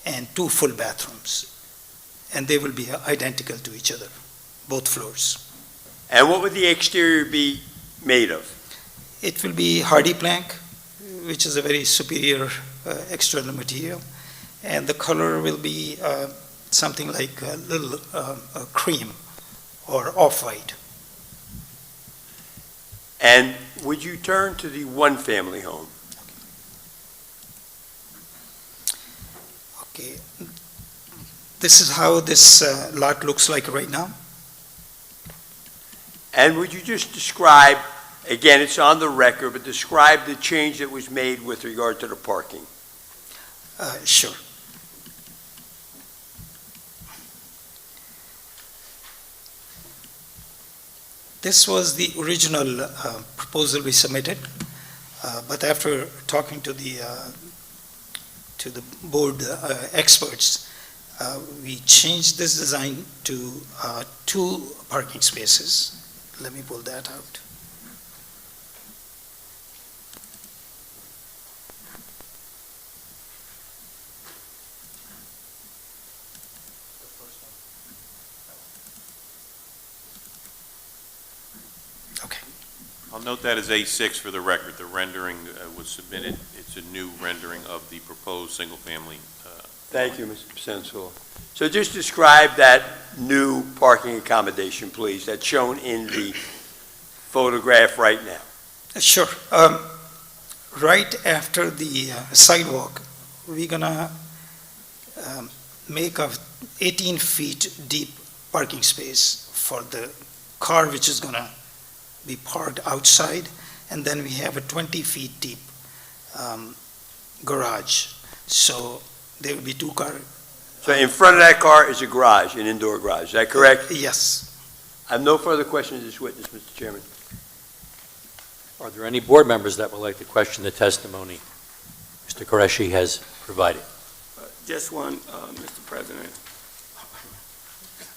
and 2 full bathrooms. And they will be identical to each other, both floors. And what would the exterior be made of? It will be hardy plank, which is a very superior external material, and the color will be something like a little cream or off-white. And would you turn to the one-family home? Okay. This is how this lot looks like right now. And would you just describe, again, it's on the record, but describe the change that was made with regard to the parking? Sure. This was the original proposal we submitted, but after talking to the board experts, we changed this design to 2 parking spaces. Let me pull that out. I'll note that as A6 for the record. The rendering was submitted. It's a new rendering of the proposed single-family. Thank you, Mr. Sensul. So just describe that new parking accommodation, please, that's shown in the photograph right now. Sure. Right after the sidewalk, we're gonna make a 18 feet deep parking space for the car which is gonna be parked outside, and then we have a 20 feet deep garage. So there will be 2 cars. So in front of that car is a garage, an indoor garage, is that correct? Yes. I have no further questions of this witness, Mr. Chairman. Are there any board members that would like to question the testimony Mr. Qureshi has provided? Just one, Mr. President.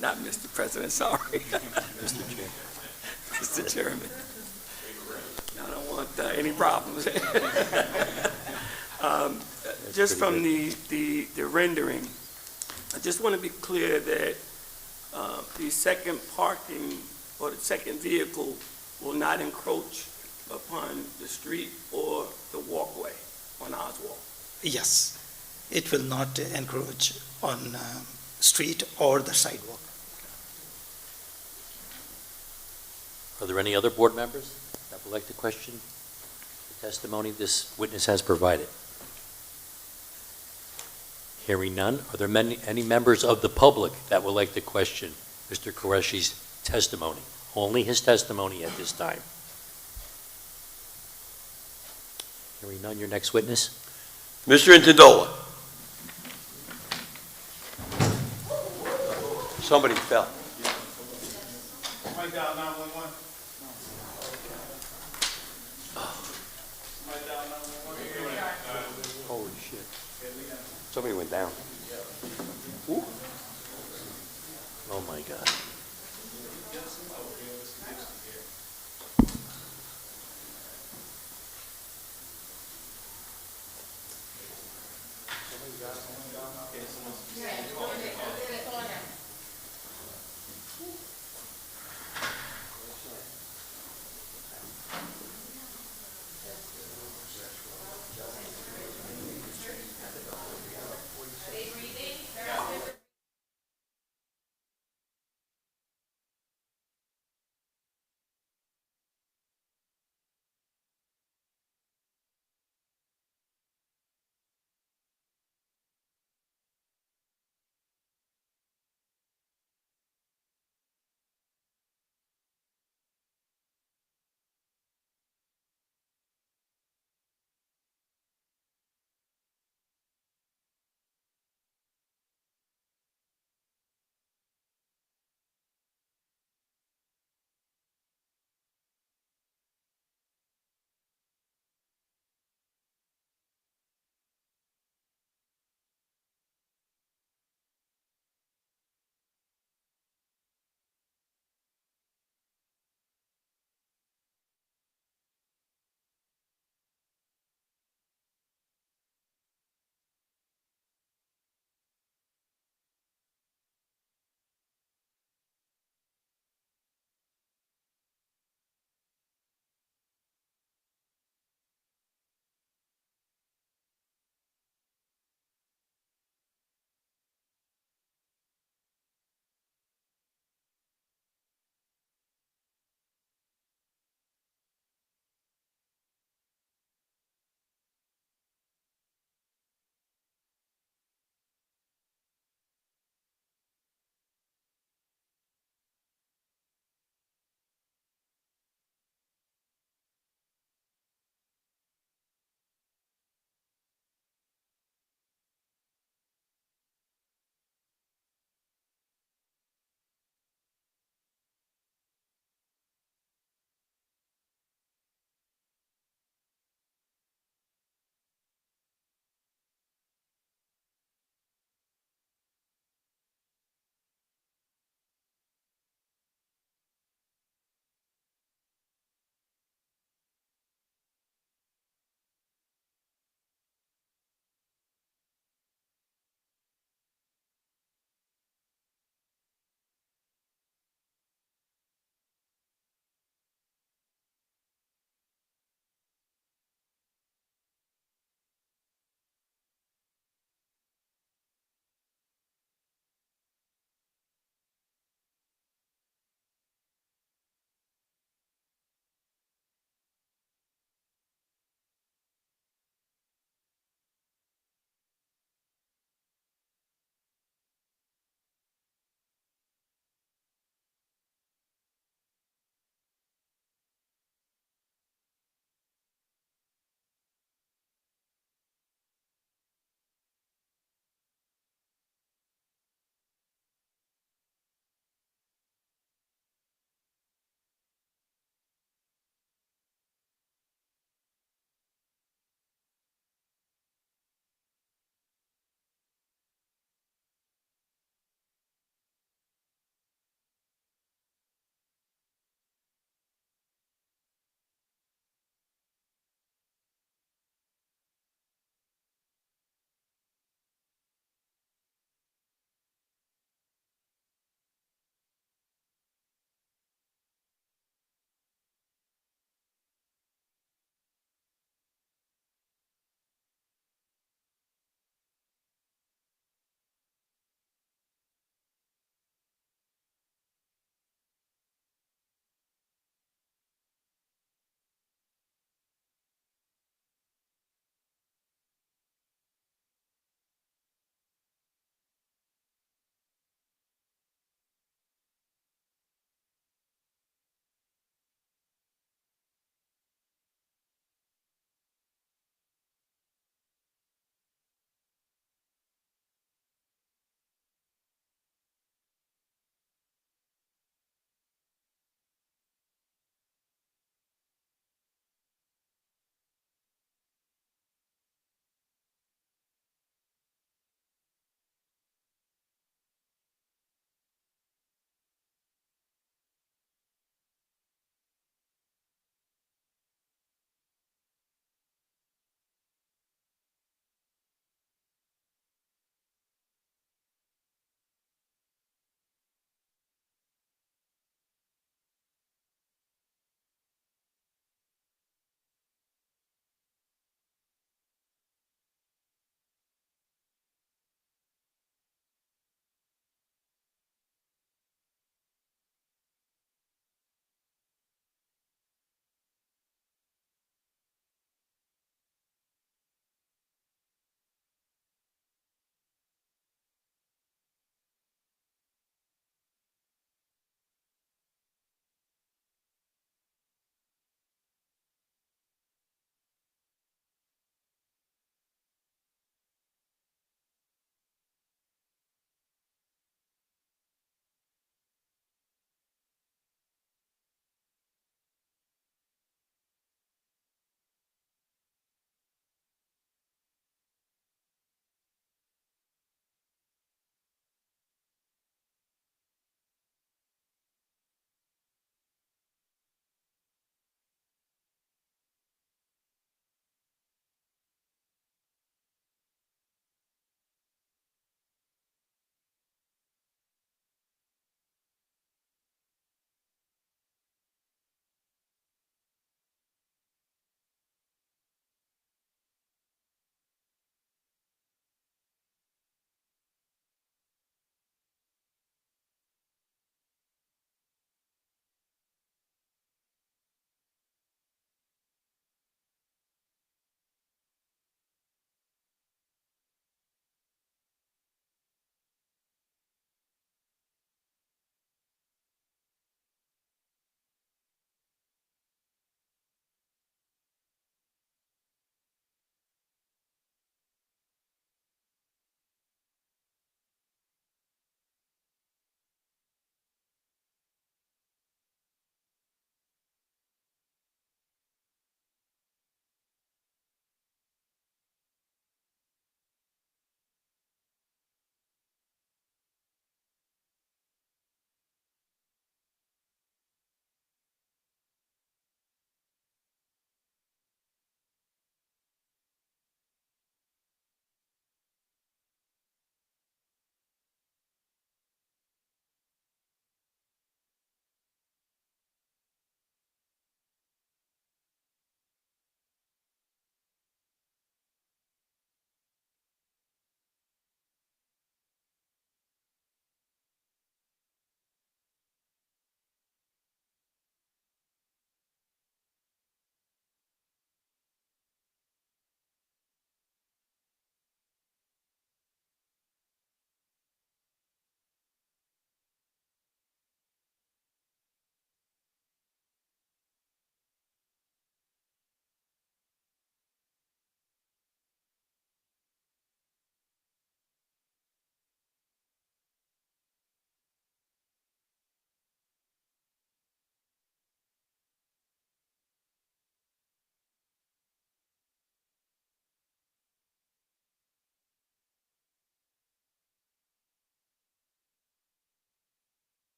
Not Mr. President, sorry. Mr. Chairman. Mr. Chairman. I don't want any problems. Just from the rendering, I just want to be clear that the second parking or the second vehicle will not encroach upon the street or the walkway on Oswald. Yes. It will not encroach on street or the sidewalk. Are there any other board members that would like to question testimony this witness has provided? Hearing none, are there any members of the public that would like to question Mr. Qureshi's testimony? Only his testimony at this time. Hearing none, your next witness? Mr. Intindola. Somebody fell. Somebody dial 911. Holy shit. Somebody went down. Ooh. Oh, my God.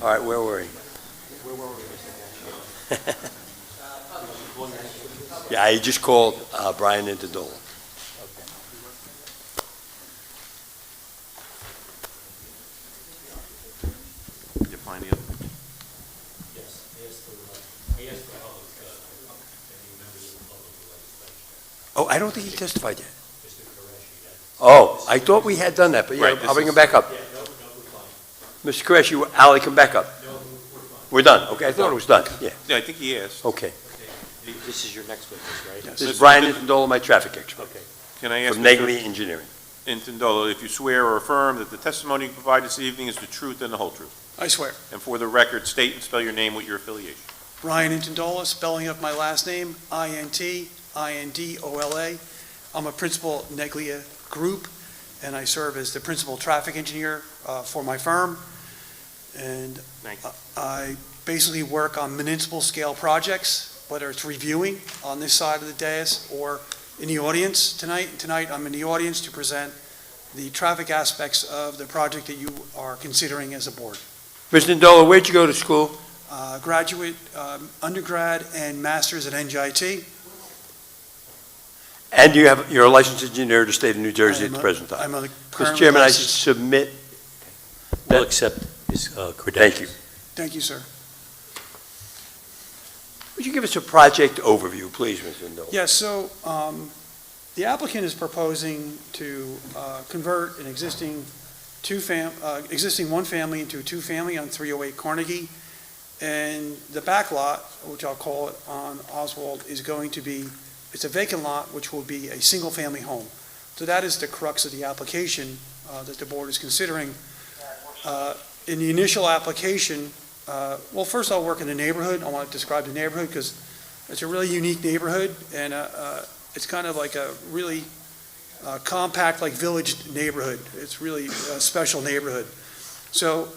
All right, where were we? Yeah, I just called Brian Interdola. Did you find the other? Yes, I asked for public, any members of the public would like to question. Oh, I don't think he testified yet. Mr. Qureshi, that's. Oh, I thought we had done that, but yeah, Right, I'll bring this him back up. Yeah, no, we're fine. Mr. Qureshi, Ally, come back up. No, we're fine. We're done, okay, I thought it was done, yeah, Yeah, I think he asked. okay. This is your next witness, right? This is Brian Interdola, my traffic expert, Okay. Can I ask from Mr. Negley Engineering. Intindola, if you swear or affirm that the testimony you provide this evening is the truth and the whole truth? I swear. And for the record, state and spell your name with your affiliation. Brian Intindola, spelling of my last name, Intindola. I'm a principal at Neglia Group, and I serve as the principal traffic engineer for my firm. And Thank you. I basically work on municipal scale projects, whether it's reviewing on this side of the dais or in the audience tonight. Tonight, I'm in the audience to present the traffic aspects of the project that you are considering as a board. Mr. Indola, where'd you go to school? Graduate, undergrad, and master's at NJIT. And you're a licensed engineer of the state of New Jersey at the present time? I'm a Mr. currently Chairman, I licensed. submit, We'll accept his credentials. thank you. Thank you, sir. Would you give us a project overview, please, Mr. Indola? Yes, so the applicant is proposing to convert an existing one family into a two-family on 308 Carnegie. And the back lot, which I'll call it on Oswald, is going to be, it's a vacant lot, which will be a single-family home. So that is the crux of the application that the board is considering. In the initial application, well, first I'll work in the neighborhood. I want to describe the neighborhood because it's a really unique neighborhood, and it's kind of like a really compact, like village neighborhood. It's really a special neighborhood. So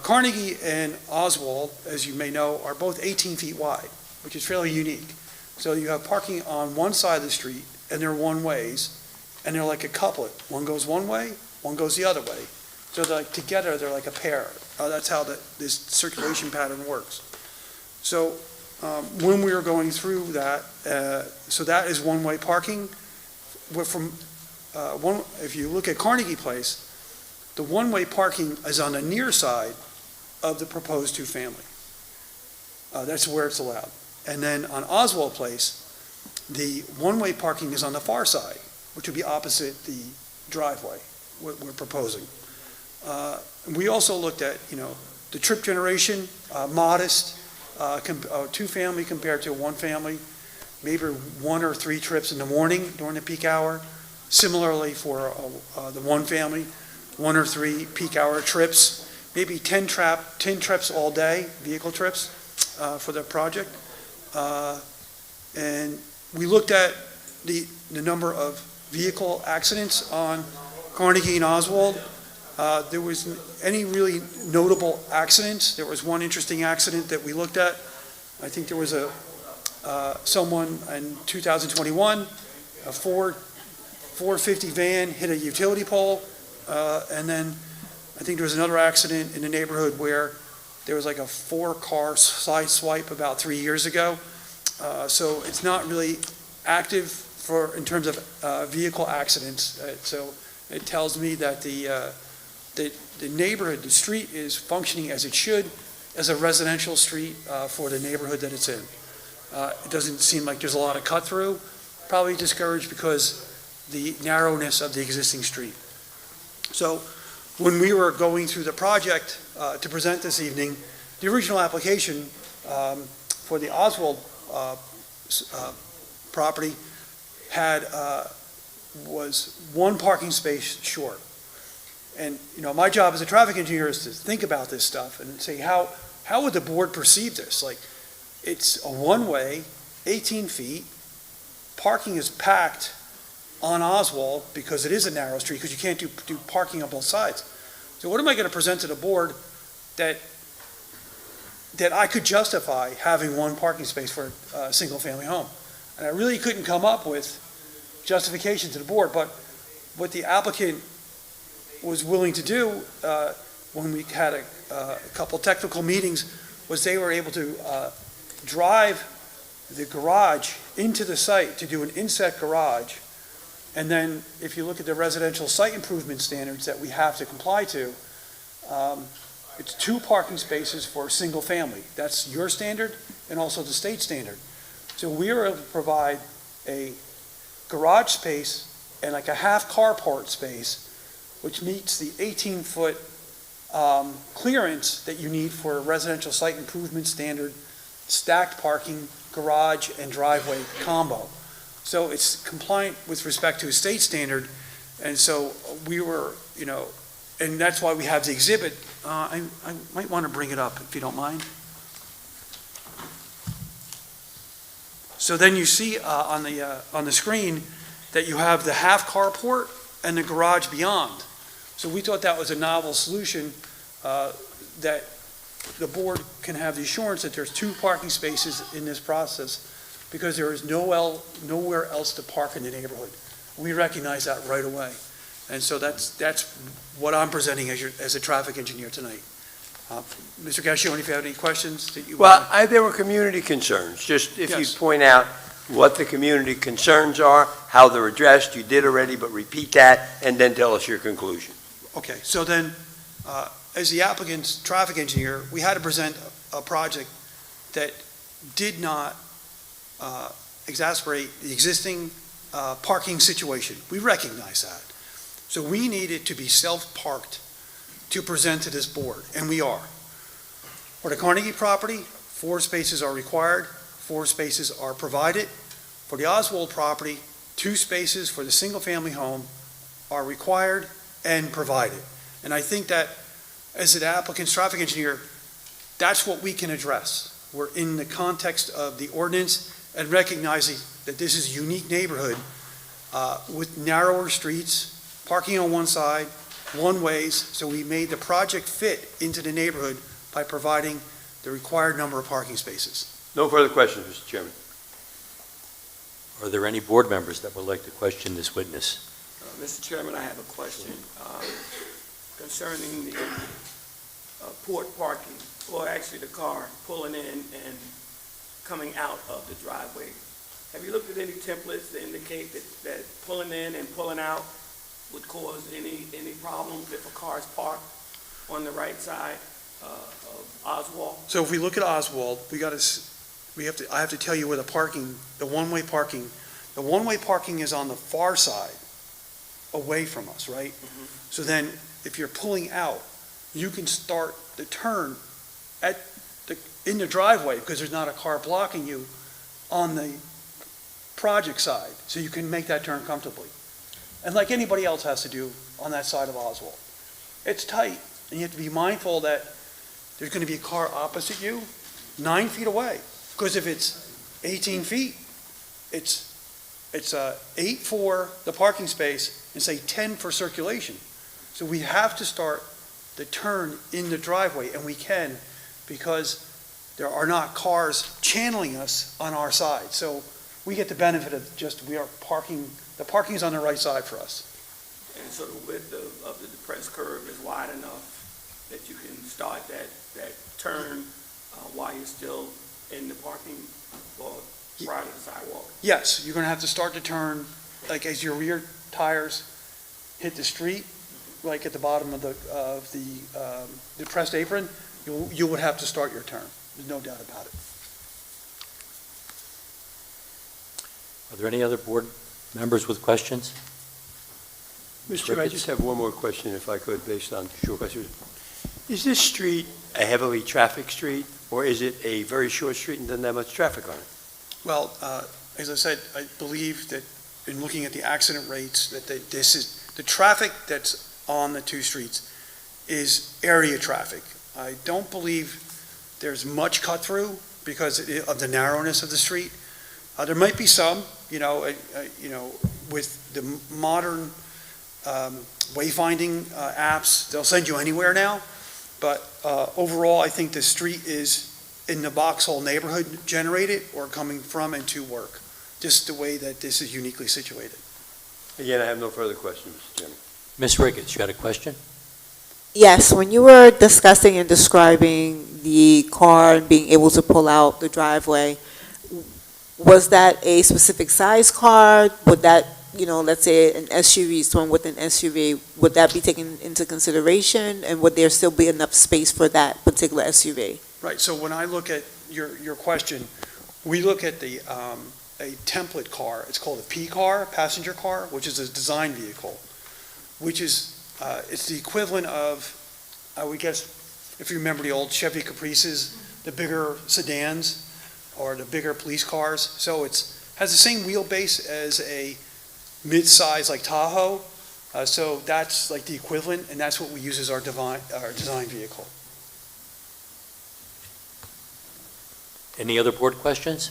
Carnegie and Oswald, as you may know, are both 18 feet wide, which is fairly unique. So you have parking on one side of the street, and they're one-ways, and they're like a couplet. One goes one way, one goes the other way. So they're like together, they're like a pair. That's how this circulation pattern works. So when we were going through that, so that is one-way parking. If you look at Carnegie Place, the one-way parking is on the near side of the proposed two-family. That's where it's allowed. And then on Oswald Place, the one-way parking is on the far side, which would be opposite the driveway we're proposing. We also looked at, the trip generation, modest, two-family compared to one-family, maybe 1 or 3 trips in the morning during the peak hour. Similarly for the one-family, 1 or 3 peak hour trips, maybe 10 trips all day, vehicle trips for the project. And we looked at the number of vehicle accidents on Carnegie and Oswald. There was any really notable accidents. There was one interesting accident that we looked at. I think there was someone in 2021, a Ford 450 van hit a utility pole, and then I think there was another accident in the neighborhood where there was like a 4-car side swipe about 3 years ago. So it's not really active in terms of vehicle accidents. So it tells me that the neighborhood, the street is functioning as it should, as a residential street for the neighborhood that it's in. It doesn't seem like there's a lot of cut through, probably discouraged because the narrowness of the existing street. So when we were going through the project to present this evening, the original application for the Oswald property was 1 parking space short. And, my job as a traffic engineer is to think about this stuff and say, how would the board perceive this? Like, it's a one-way, 18 feet, parking is packed on Oswald because it is a narrow street, because you can't do parking on both sides. So what am I going to present to the board that I could justify having 1 parking space for a single-family home? And I really couldn't come up with justification to the board, but what the applicant was willing to do when we had a couple technical meetings, was they were able to drive the garage into the site to do an inset garage. And then, if you look at the residential site improvement standards that we have to comply to, it's 2 parking spaces for a single family. That's your standard and also the state standard. So we are able to provide a garage space and like a half carport space, which meets the 18-foot clearance that you need for a residential site improvement standard, stacked parking, garage, and driveway combo. So it's compliant with respect to a state standard, and so we were, and that's why we have the exhibit. I might want to bring it up, if you don't mind. So then you see on the screen that you have the half carport and the garage beyond. So we thought that was a novel solution, that the board can have the assurance that there's 2 parking spaces in this process, because there is nowhere else to park in the neighborhood. We recognize that right away. And so that's what I'm presenting as a traffic engineer tonight. Mr. Gassion, if you have any questions that you Well, want. there were community concerns. Just if you Yes. point out what the community concerns are, how they're addressed, you did already, but repeat that, and then tell us your conclusion. Okay, so then, as the applicant's traffic engineer, we had to present a project that did not exacerbate the existing parking situation. We recognize that. So we needed to be self-parked to present to this board, and we are. For the Carnegie property, 4 spaces are required, 4 spaces are provided. For the Oswald property, 2 spaces for the single-family home are required and provided. And I think that, as an applicant's traffic engineer, that's what we can address. We're in the context of the ordinance and recognizing that this is a unique neighborhood with narrower streets, parking on one side, one-ways, so we made the project fit into the neighborhood by providing the required number of parking spaces. No further questions, Mr. Chairman. Are there any board members that would like to question this witness? Mr. Chairman, I have a question concerning the port parking, or actually the car pulling in and coming out of the driveway. Have you looked at any templates that indicate that pulling in and pulling out would cause any problems if a car is parked on the right side of Oswald? So if we look at Oswald, I have to tell you where the one-way parking is on the far side, away from us, right? Mm-hmm. So then, if you're pulling out, you can start the turn in the driveway, because there's not a car blocking you on the project side, so you can make that turn comfortably. And like anybody else has to do on that side of Oswald. It's tight, and you have to be mindful that there's going to be a car opposite you 9 feet away, because if it's 18 feet, it's 8 for the parking space and say 10 for circulation. So we have to start the turn in the driveway, and we can, because there are not cars channeling us on our side. So we get the benefit of the parking is on the right side for us. And so the width of the depressed curve is wide enough that you can start that turn while you're still in the parking or prior to the sidewalk? Yes, you're going to have to start the turn, like as your rear tires hit the street, like at the bottom of the depressed apron, you would have to start your turn. There's no doubt about it. Are there any other board members with questions? Mr. Chairman, I just have one more question, if I could, based on short questions. Is this street a heavily trafficked street, or is it a very short street and doesn't have much traffic on it? Well, as I said, I believe that in looking at the accident rates, that the traffic that's on the 2 streets is area traffic. I don't believe there's much cut through because of the narrowness of the street. There might be some, with the modern wayfinding apps, they'll send you anywhere now. But overall, I think the street is in the Vauxhall neighborhood generated or coming from and to work, just the way that this is uniquely situated. Again, I have no further questions, Mr. Chairman. Ms. Ricketts, you had a question? Yes, when you were discussing and describing the car and being able to pull out the driveway, was that a specific size car? Would that, let's say an SUV, someone with an SUV, would that be taken into consideration? And would there still be enough space for that particular SUV? Right, so when I look at your question, we look at a template car. It's called a P car, passenger car, which is a design vehicle, which is, it's the equivalent of, I would guess, if you remember the old Chevy Caprices, the bigger sedans or the bigger police cars. So has the same wheelbase as a mid-size like Tahoe. So that's like the equivalent, and that's what we use as our design vehicle. Any other board questions?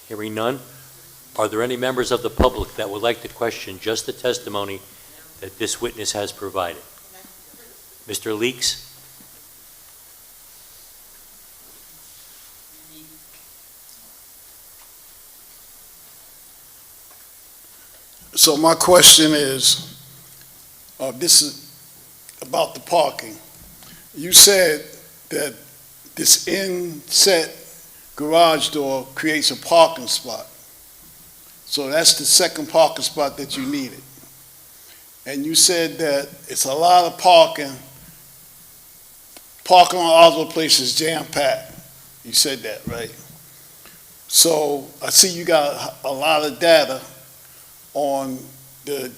Hearing none. Are there any members of the public that would like to question just the testimony that this witness has provided? Mr. Leeks? So my question is, this is about the parking. You said that this inset garage door creates a parking spot. So that's the second parking spot that you needed. And you said that it's a lot of parking. Parking on Oswald Place is jam-packed. You said that, right? So I see you got a lot of data on the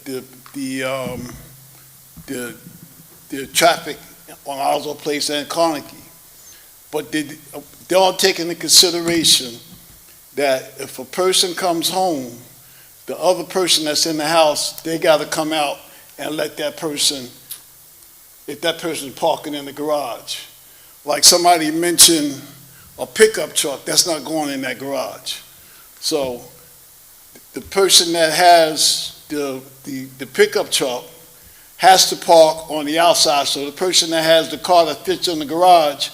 traffic on Oswald Place and Carnegie. But they all take into consideration that if a person comes home, the other person that's in the house, they got to come out and let that person, if that person's parking in the garage. Like somebody mentioned a pickup truck, that's not going in that garage. So the person that has the pickup truck has to park on the outside. So the person that has the car that fits in the garage,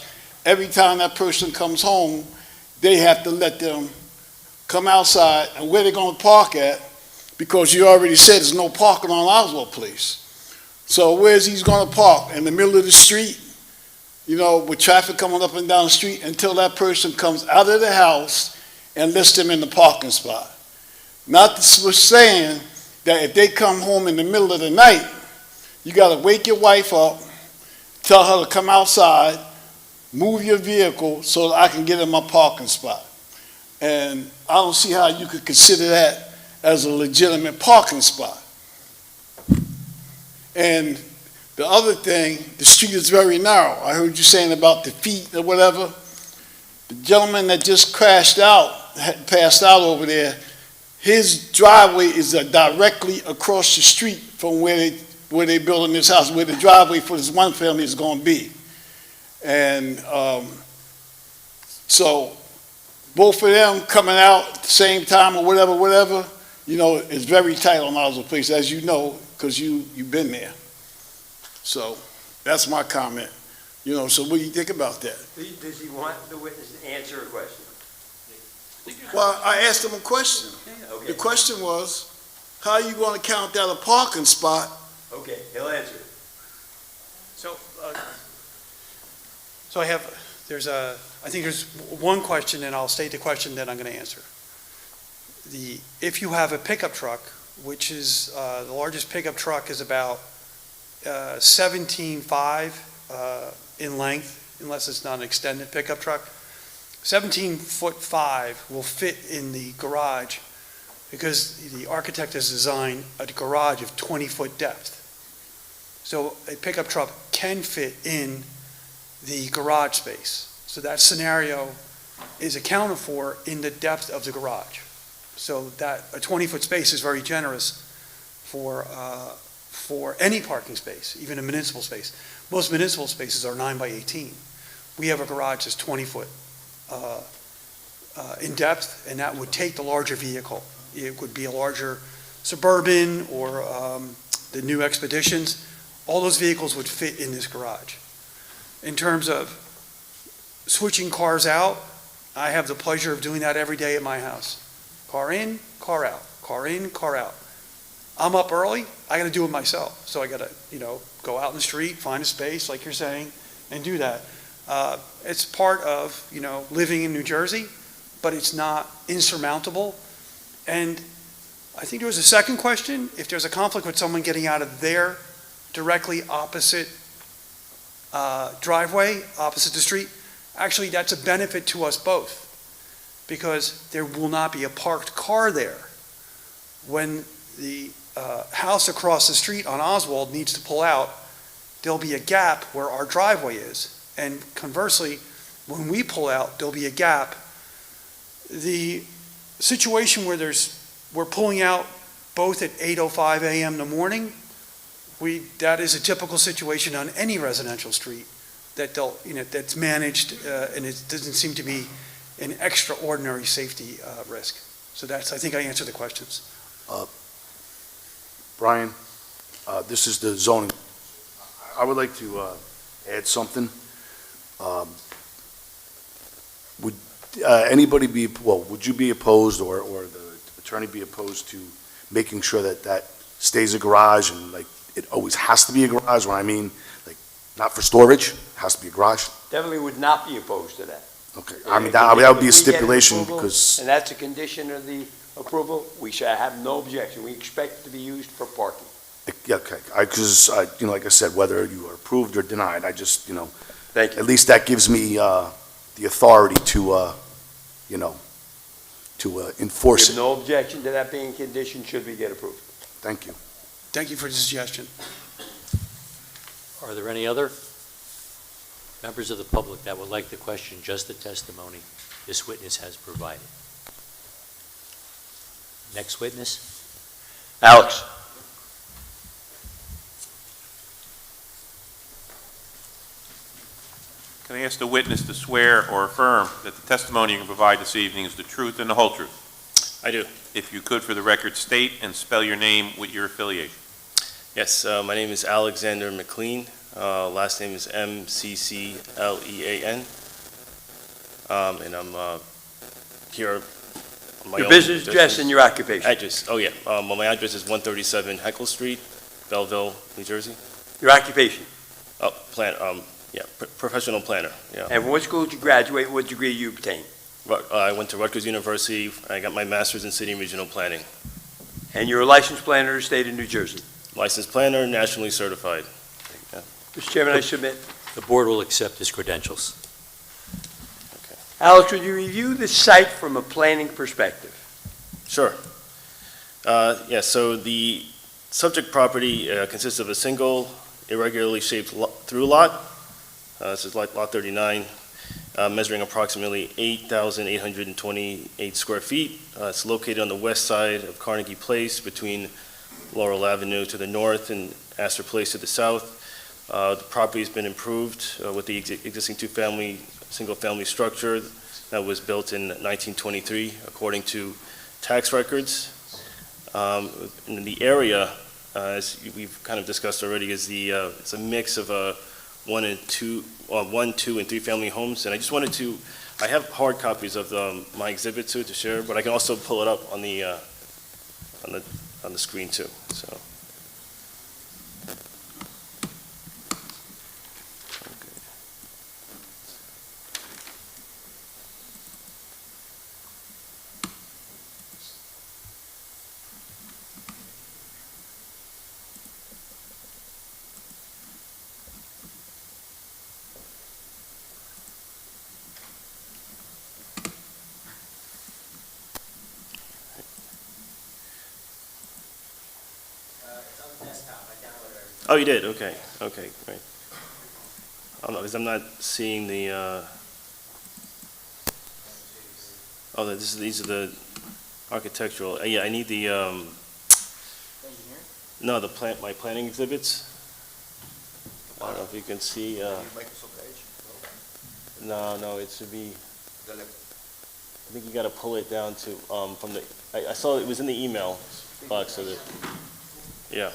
every time that person comes home, they have to let them come outside and where they're going to park at, because you already said there's no parking on Oswald Place. So where's he's going to park? In the middle of the street, with traffic coming up and down the street, until that person comes out of the house and lets them in the parking spot. Not saying that if they come home in the middle of the night, you got to wake your wife up, tell her to come outside, move your vehicle so that I can get in my parking spot. And I don't see how you could consider that as a legitimate parking spot. And the other thing, the street is very narrow. I heard you saying about the feet or whatever. The gentleman that just passed out over there, his driveway is directly across the street from where they building this house, where the driveway for this one family is going to be. And so both of them coming out at the same time or whatever, it's very tight on Oswald Place, as you know, because you've been there. So that's my comment. So what do you think about that? Does he want the witness to answer a question? Well, I asked him a question. Okay. The question was, how are you going to count that a parking spot? Okay, he'll answer it. So I think there's one question, and I'll state the question that I'm going to answer. If you have a pickup truck, which is, the largest pickup truck is about 17.5 in length, unless it's not an extended pickup truck. 17.5 will fit in the garage because the architect has designed a garage of 20-foot depth. So a pickup truck can fit in the garage space. So that scenario is accounted for in the depth of the garage. So that a 20-foot space is very generous for any parking space, even a municipal space. Most municipal spaces are 9 by 18. We have a garage that's 20 foot in depth, and that would take the larger vehicle. It would be a larger Suburban or the new Expeditions. All those vehicles would fit in this garage. In terms of switching cars out, I have the pleasure of doing that every day at my house. Car in, car out, car in, car out. I'm up early, I gotta do it myself. So I gotta, go out in the street, find a space, like you're saying, and do that. It's part of, living in New Jersey, but it's not insurmountable. And I think there was a second question, if there's a conflict with someone getting out of their directly opposite driveway, opposite the street, actually, that's a benefit to us both, because there will not be a parked car there. When the house across the street on Oswald needs to pull out, there'll be a gap where our driveway is. And conversely, when we pull out, there'll be a gap. The situation where we're pulling out both at 8:05 a.m. in the morning, that is a typical situation on any residential street that that's managed, and it doesn't seem to be an extraordinary safety risk. So I think I answered the questions. Brian, this is the zoning. I would like to add something. Would would you be opposed, or the attorney be opposed to making sure that stays a garage, and like it always has to be a garage? When I mean, like, not for storage, has to be a garage? Definitely would not be opposed to that. Okay, I mean, that would be a stipulation, because... And that's a condition of the approval, we shall have no objection. We expect it to be used for parking. Yeah, okay, because, like I said, whether you are approved or denied, I just, Thank you. at least that gives me the authority to, enforce We have it. no objection to that being a condition should we get approved. Thank you. Thank you for the suggestion. Are there any other members of the public that would like to question just the testimony this witness has provided? Next witness. Alex. Can I ask the witness to swear or affirm that the testimony you can provide this evening is the truth and the whole truth? I do. If you could, for the record, state and spell your name with your affiliation. Yes, my name is Alexander McLean. Last name is McClean. And I'm here on my Your own business address and your occupation. Address, oh yeah. My address is 137 Heckle Street, Belleville, New Jersey. Your occupation. Oh, professional planner, yeah. And from what school did you graduate? What degree you obtained? I went to Rutgers University. I got my master's in city and regional planning. And you're a licensed planner in the state of New Jersey? Licensed planner, nationally certified. Yeah. Mr. Chairman, I submit. The board will accept his credentials. Alex, would you review the site from a planning perspective? Sure. Yeah, so the subject property consists of a single irregularly shaped through lot. This is lot 39, measuring approximately 8,828 square feet. It's located on the west side of Carnegie Place between Laurel Avenue to the north and Astor Place to the south. The property has been improved with the existing single-family structure that was built in 1923, according to tax records. In the area, as we've kind of discussed already, it's a mix of 1, 2, and 3 family homes. And I just wanted to, I have hard copies of my exhibit to share, but I can also pull it up on the screen too. So. Oh, you did? Okay, okay, great. Oh, no, because I'm not seeing the, these are the architectural, yeah, I need the, no, my planning exhibits. I don't know if you can see, no, it should be, I think you gotta pull it down to, from the, I saw it was in the email box, so that, yeah.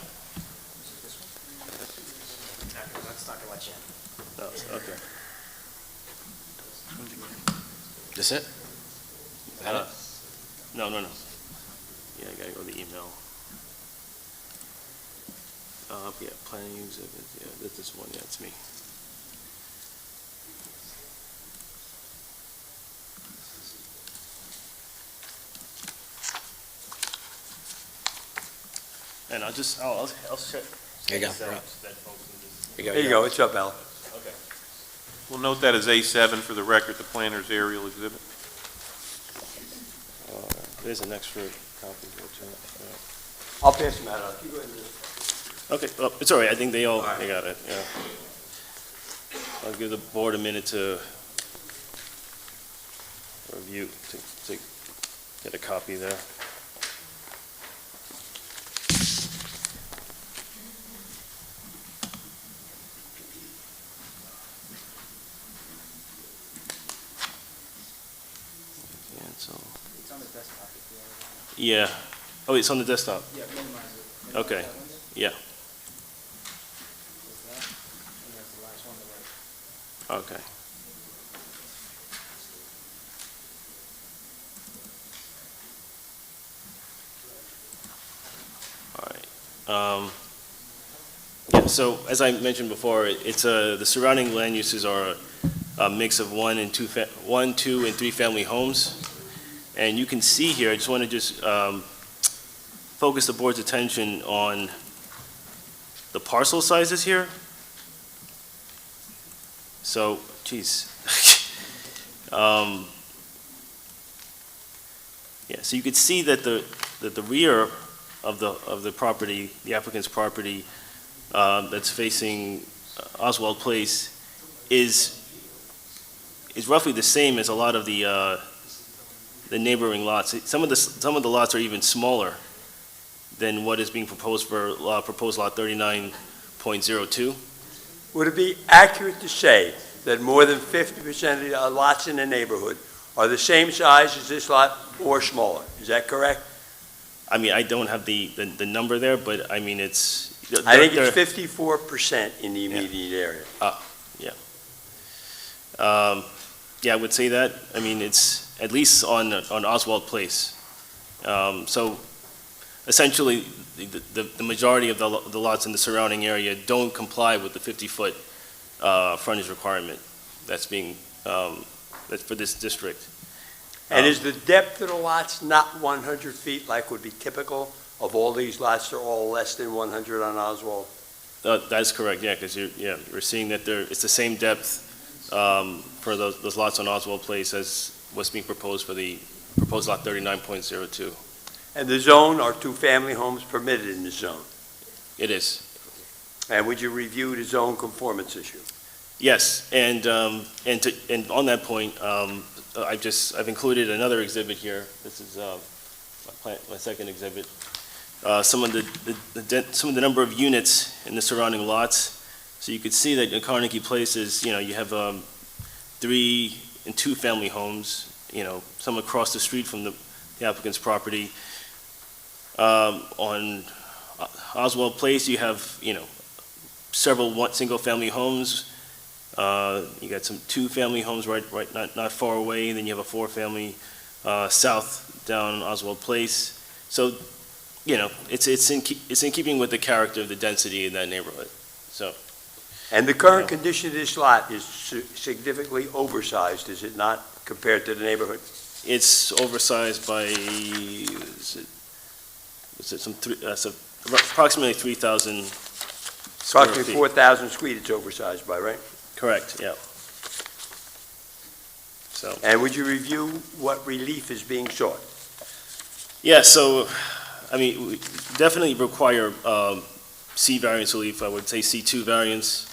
That's not gonna let you in. Oh, okay. This it? No. Yeah, I gotta go to the email. Yeah, planning exhibit, yeah, this one, yeah, it's me. And I'll check. There you go. Here There you go, it's up, Al. Okay. We'll note that as A7 for the record, the planner's aerial exhibit. There's an extra copy here, too. I'll pass them out. You go ahead and just- Okay, well, it's all right, I think they got it, yeah. I'll give the board a minute to review, to get a copy there. It's on the desktop. Yeah. Oh, it's on the desktop? Yeah, minimize it. Okay, yeah, And that's the last one on the right. okay. All right. Yeah, so as I mentioned before, the surrounding land uses are a mix of one, two, and three family homes. And you can see here, I just want to focus the board's attention on the parcel sizes here. So, geez. Yeah, so you could see that the rear of the property, the applicant's property, that's facing Oswald Place is roughly the same as a lot of the neighboring lots. Some of the lots are even smaller than what is being proposed for proposed lot 39.02. Would it be accurate to say that more than 50% of the lots in the neighborhood are the same size as this lot or smaller? Is that correct? I mean, I don't have the number there, but I mean, it's... I think it's 54% in the immediate area. Yeah. Yeah, I would say that. I mean, it's at least on Oswald Place. So essentially, the majority of the lots in the surrounding area don't comply with the 50-foot frontage requirement that's being, that's for this district. And is the depth of the lots not 100 feet like would be typical of all these lots? They're all less than 100 on Oswald? That's correct, yeah, because we're seeing that it's the same depth for those lots on Oswald Place as what's being proposed for the proposed lot 39.02. And the zone, are two-family homes permitted in the zone? It is. And would you review the zone conformance issue? Yes, and on that point, I've included another exhibit here. This is my second exhibit. Some of the number of units in the surrounding lots. So you could see that in Carnegie Place is, you have 3 and 2 family homes, some across the street from the applicant's property. On Oswald Place, you have, several single-family homes. You got some 2-family homes right not far away, and then you have a 4-family south down Oswald Place. So, it's in keeping with the character of the density in that neighborhood. So. And the current condition of this lot is significantly oversized, is it not, compared to the neighborhood? It's oversized by, approximately 3,000 square feet. Approximately 4,000 square feet it's oversized by, right? Correct, yeah. So. And would you review what relief is being sought? Yeah, so, I mean, we definitely require C variance relief. I would say C2 variance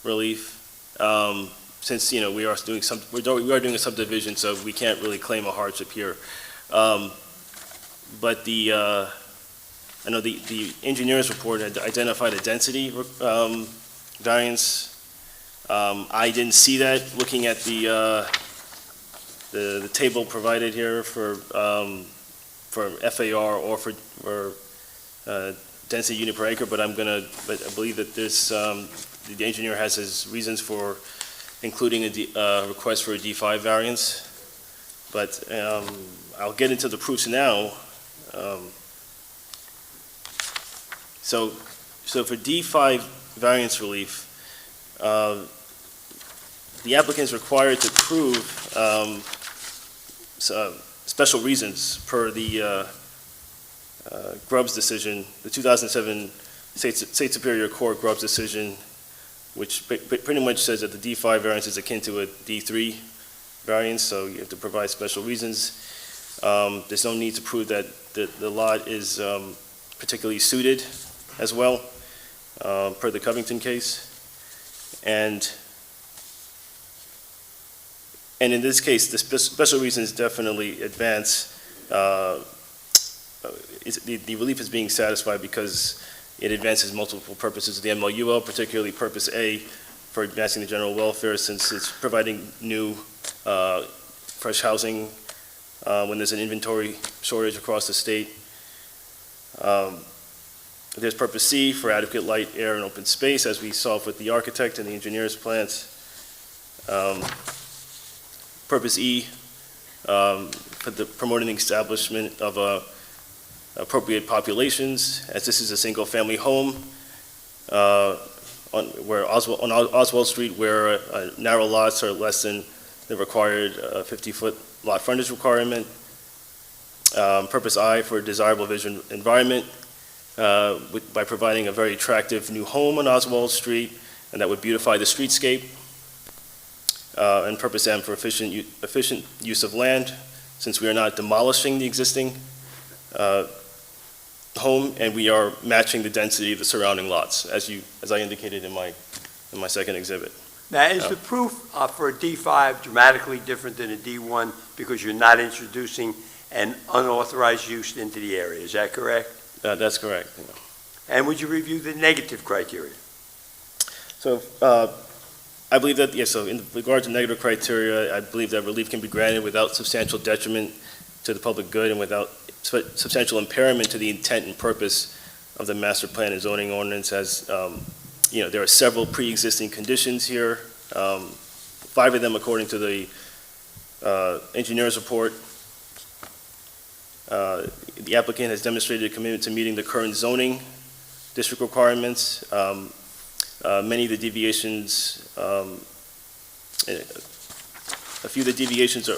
relief. Since, we are doing a subdivision, so we can't really claim a hardship here. But I know the engineer's report had identified a density variance. I didn't see that looking at the table provided here for FAR or for density unit per acre, but I believe that this, the engineer has his reasons for including a request for a D5 variance. But I'll get into the proofs now. So So for D5 variance relief, the applicant is required to prove special reasons per the Grubbs decision, the 2007 State Superior Court Grubbs decision, which pretty much says that the D5 variance is akin to a D3 variance, so you have to provide special reasons. There's no need to prove that the lot is particularly suited as well, per the Covington case. And in this case, the special reasons definitely advance. The relief is being satisfied because it advances multiple purposes of the MLUL, particularly Purpose A for advancing the general welfare, since it's providing new, fresh housing when there's an inventory shortage across the state. There's Purpose C for adequate light, air, and open space, as we saw with the architect and the engineer's plans. Purpose E for the promoting the establishment of appropriate populations, as this is a single-family home on Oswald Street, where narrow lots are less than the required 50-foot lot frontage requirement. Purpose I for desirable visual environment, by providing a very attractive new home on Oswald Street, and that would beautify the streetscape. And Purpose M for efficient use of land, since we are not demolishing the existing home, and we are matching the density of the surrounding lots, as I indicated in my second exhibit. Now, is the proof for a D5 dramatically different than a D1 because you're not introducing an unauthorized use into the area? Is that correct? That's correct. And would you review the negative criteria? So I believe that, yes, so in regard to negative criteria, I believe that relief can be granted without substantial detriment to the public good and without substantial impairment to the intent and purpose of the master plan and zoning ordinance. As there are several pre-existing conditions here, 5 of them according to the engineer's report. The applicant has demonstrated a commitment to meeting the current zoning district requirements. Many of the deviations, a few of the deviations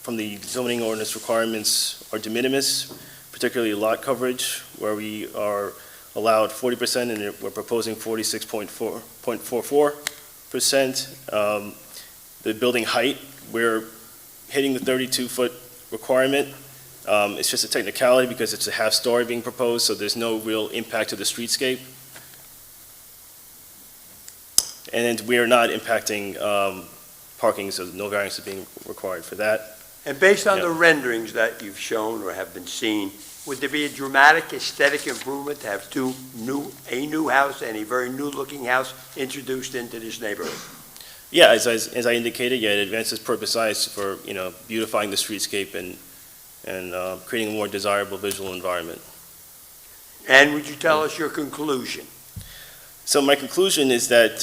from the zoning ordinance requirements are de minimis, particularly lot coverage, where we are allowed 40% and we're proposing 46.44%. The building height, we're hitting the 32-foot requirement. It's just a technicality because it's a half-story being proposed, so there's no real impact to the streetscape. And we are not impacting parking, so no variance is being required for that. And based on the renderings that you've shown or have been seen, would there be a dramatic aesthetic improvement to have a new house and a very new-looking house introduced into this neighborhood? Yeah, as I indicated, yeah, it advances Purpose I for beautifying the streetscape and creating a more desirable visual environment. And would you tell us your conclusion? So my conclusion is that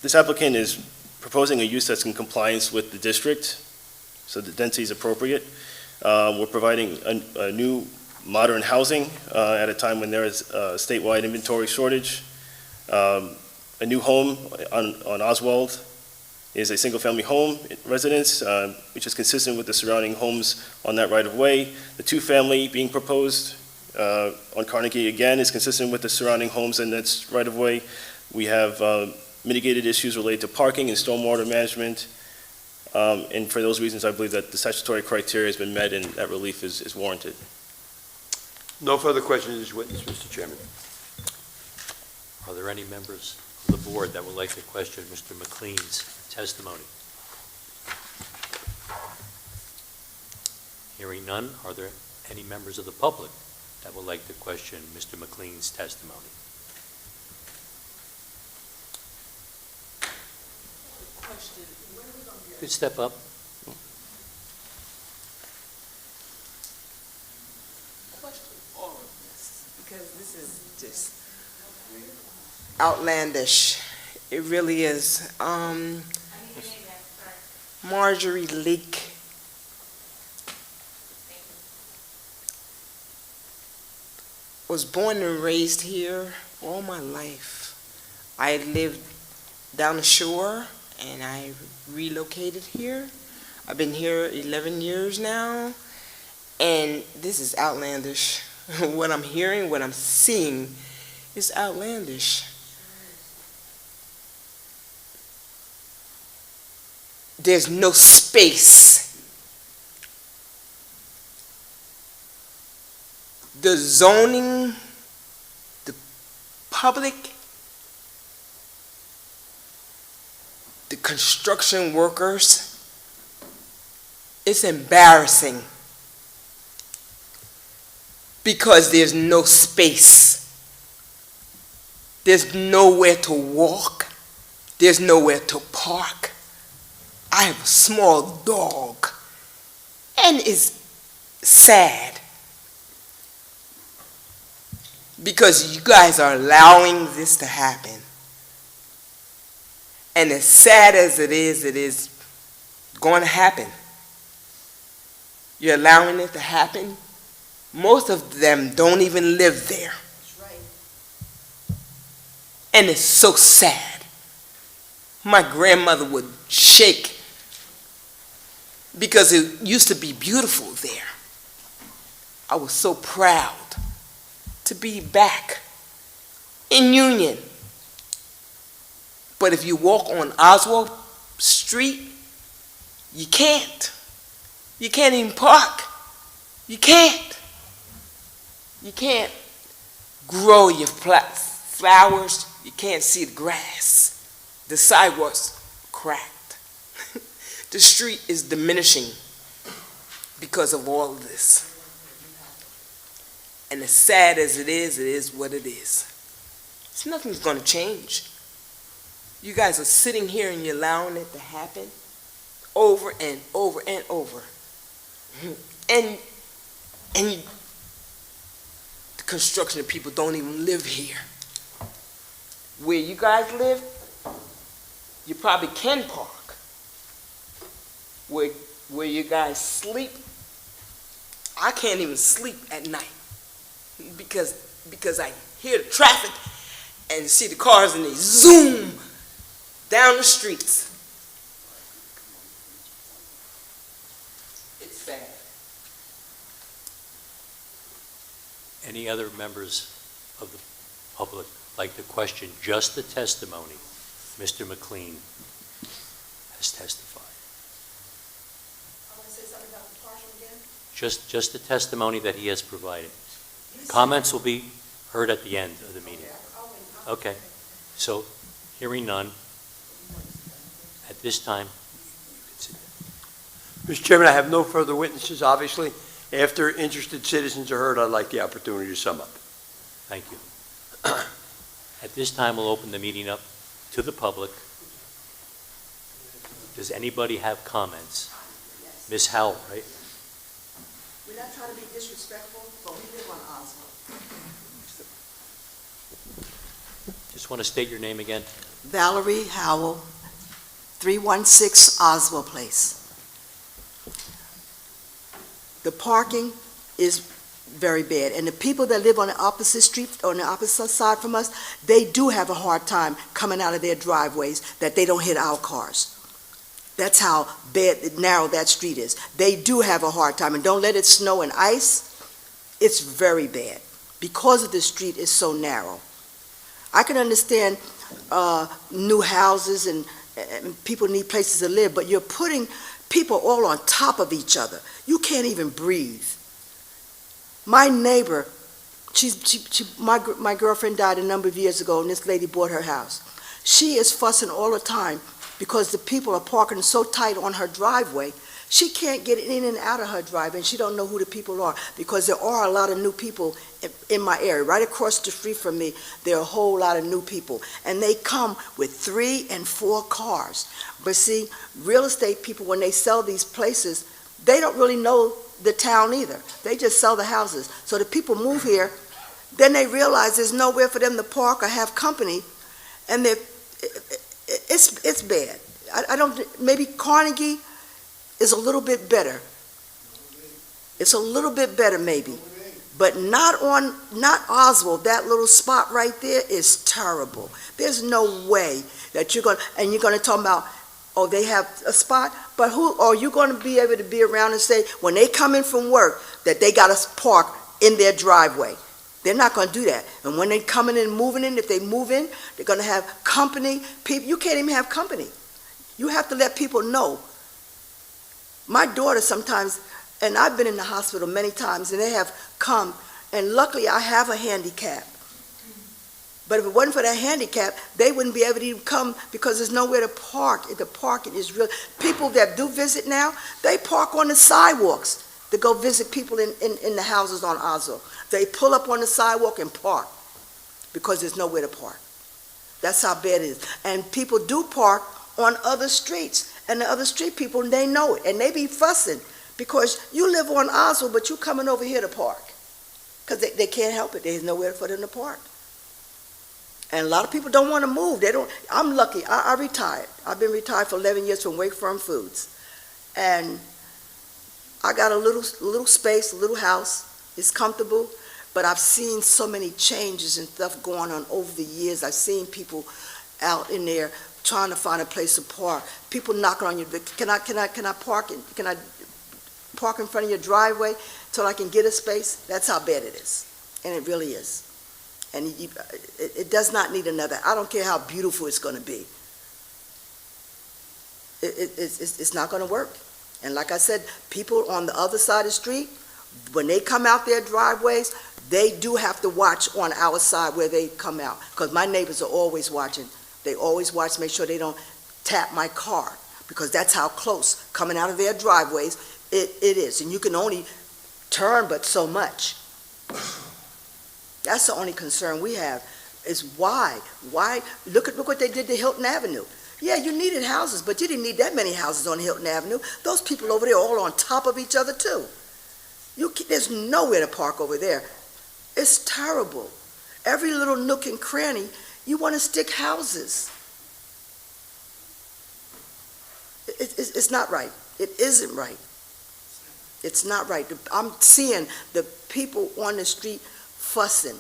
this applicant is proposing a use that's in compliance with the district, so the density is appropriate. We're providing a new modern housing at a time when there is a statewide inventory shortage. A new home on Oswald is a single-family home residence, which is consistent with the surrounding homes on that right-of-way. The two-family being proposed on Carnegie, again, is consistent with the surrounding homes and that's right-of-way. We have mitigated issues related to parking and stormwater management. And for those reasons, I believe that the statutory criteria has been met and that relief is warranted. No further questions of this witness, Mr. Chairman. Are there any members of the board that would like to question Mr. McLean's testimony? Hearing none, are there any members of the public that would like to question Mr. McLean's testimony? You could step up. Because this is just outlandish. It really is. Marjorie Leak. was born and raised here all my life. I lived down the shore and I relocated here. I've been here 11 years now, and this is outlandish. What I'm hearing, what I'm seeing is outlandish. There's no space. The zoning, the public, the construction workers, it's embarrassing because there's no space. There's nowhere to walk. There's nowhere to park. I have a small dog, and it's sad because you guys are allowing this to happen. And as sad as it is going to happen. You're allowing it to happen. Most of them don't even live there. That's right. And it's so sad. My grandmother would shake because it used to be beautiful there. I was so proud to be back in Union. But if you walk on Oswald Street, you can't. You can't even park. You can't. You can't grow your flowers. You can't see the grass. The sidewalks cracked. The street is diminishing because of all of this. And as sad as it is what it is. Nothing's going to change. You guys are sitting here and you're allowing it to happen over and over and over. And the construction people don't even live here. Where you guys live, you probably can park. Where you guys sleep, I can't even sleep at night because I hear the traffic and see the cars and they zoom down the streets. It's bad. Any other members of the public like to question just the testimony Mr. McLean has testified? I want to say something about the parking again. Just the testimony that he has provided. Comments will be heard at the end of the meeting. Okay, so hearing none, at this time, you can sit down. Mr. Chairman, I have no further witnesses, obviously. After interested citizens are heard, I'd like the opportunity to sum up. Thank you. At this time, we'll open the meeting up to the public. Does anybody have comments? Yes. Ms. Howell, right? We're not trying to be disrespectful, but we live on Oswald. Just want to state your name again. Valerie Howell, 316 Oswald Place. The parking is very bad, and the people that live on the opposite street, on the opposite side from us, they do have a hard time coming out of their driveways that they don't hit our cars. That's how bad, narrow that street is. They do have a hard time, and don't let it snow and ice. It's very bad because the street is so narrow. I can understand new houses and people need places to live, but you're putting people all on top of each other. You can't even breathe. My neighbor, my girlfriend died a number of years ago, and this lady bought her house. She is fussing all the time because the people are parking so tight on her driveway. She can't get in and out of her driveway, and she don't know who the people are because there are a lot of new people in my area. Right across the street from me, there are a whole lot of new people, and they come with 3 and 4 cars. But see, real estate people, when they sell these places, they don't really know the town either. They just sell the houses. So the people move here, then they realize there's nowhere for them to park or have company, and it's bad. I don't, maybe Carnegie is a little bit better. It's a little bit better maybe, But not Oswald. That little spot right there is terrible. There's no way that you're gonna talk about, oh, they have a spot, but who are you gonna be able to be around and say, when they come in from work, that they gotta park in their driveway? They're not gonna do that. And when they coming in and moving in, if they move in, they're gonna have company, people, you can't even have company. You have to let people know. My daughter sometimes, and I've been in the hospital many times, and they have come, and luckily I have a handicap. But if it wasn't for that handicap, they wouldn't be able to even come because there's nowhere to park. The parking is real. People that do visit now, they park on the sidewalks to go visit people in the houses on Oswald. They pull up on the sidewalk and park because there's nowhere to park. That's how bad it is. And people do park on other streets, and the other street people, they know it, and they be fussing because you live on Oswald, but you coming over here to park because they can't help it. There's nowhere for them to park. And a lot of people don't want to move. They don't. I'm lucky. I retired. I've been retired for 11 years from Wake Farm Foods, and I got a little space, a little house. It's comfortable, but I've seen so many changes and stuff going on over the years. I've seen people out in there trying to find a place to park. People knocking on your door. Can I park in front of your driveway till I can get a space? That's how bad it is, and it really is. And it does not need another. I don't care how beautiful it's going to be. It's not going to work. And like I said, people on the other side of the street, when they come out their driveways, they do have to watch on our side where they come out. Because my neighbors are always watching. They always watch to make sure they don't tap my car. Because that's how close, coming out of their driveways, it is. And you can only turn but so much. That's the only concern we have, is why? Why? Look what they did to Hilton Avenue. Yeah, you needed houses, but you didn't need that many houses on Hilton Avenue. Those people over there are all on top of each other, too. There's nowhere to park over there. It's terrible. Every little nook and cranny, you want to stick houses. It's not right. It isn't right. It's not right. I'm seeing the people on the street fussing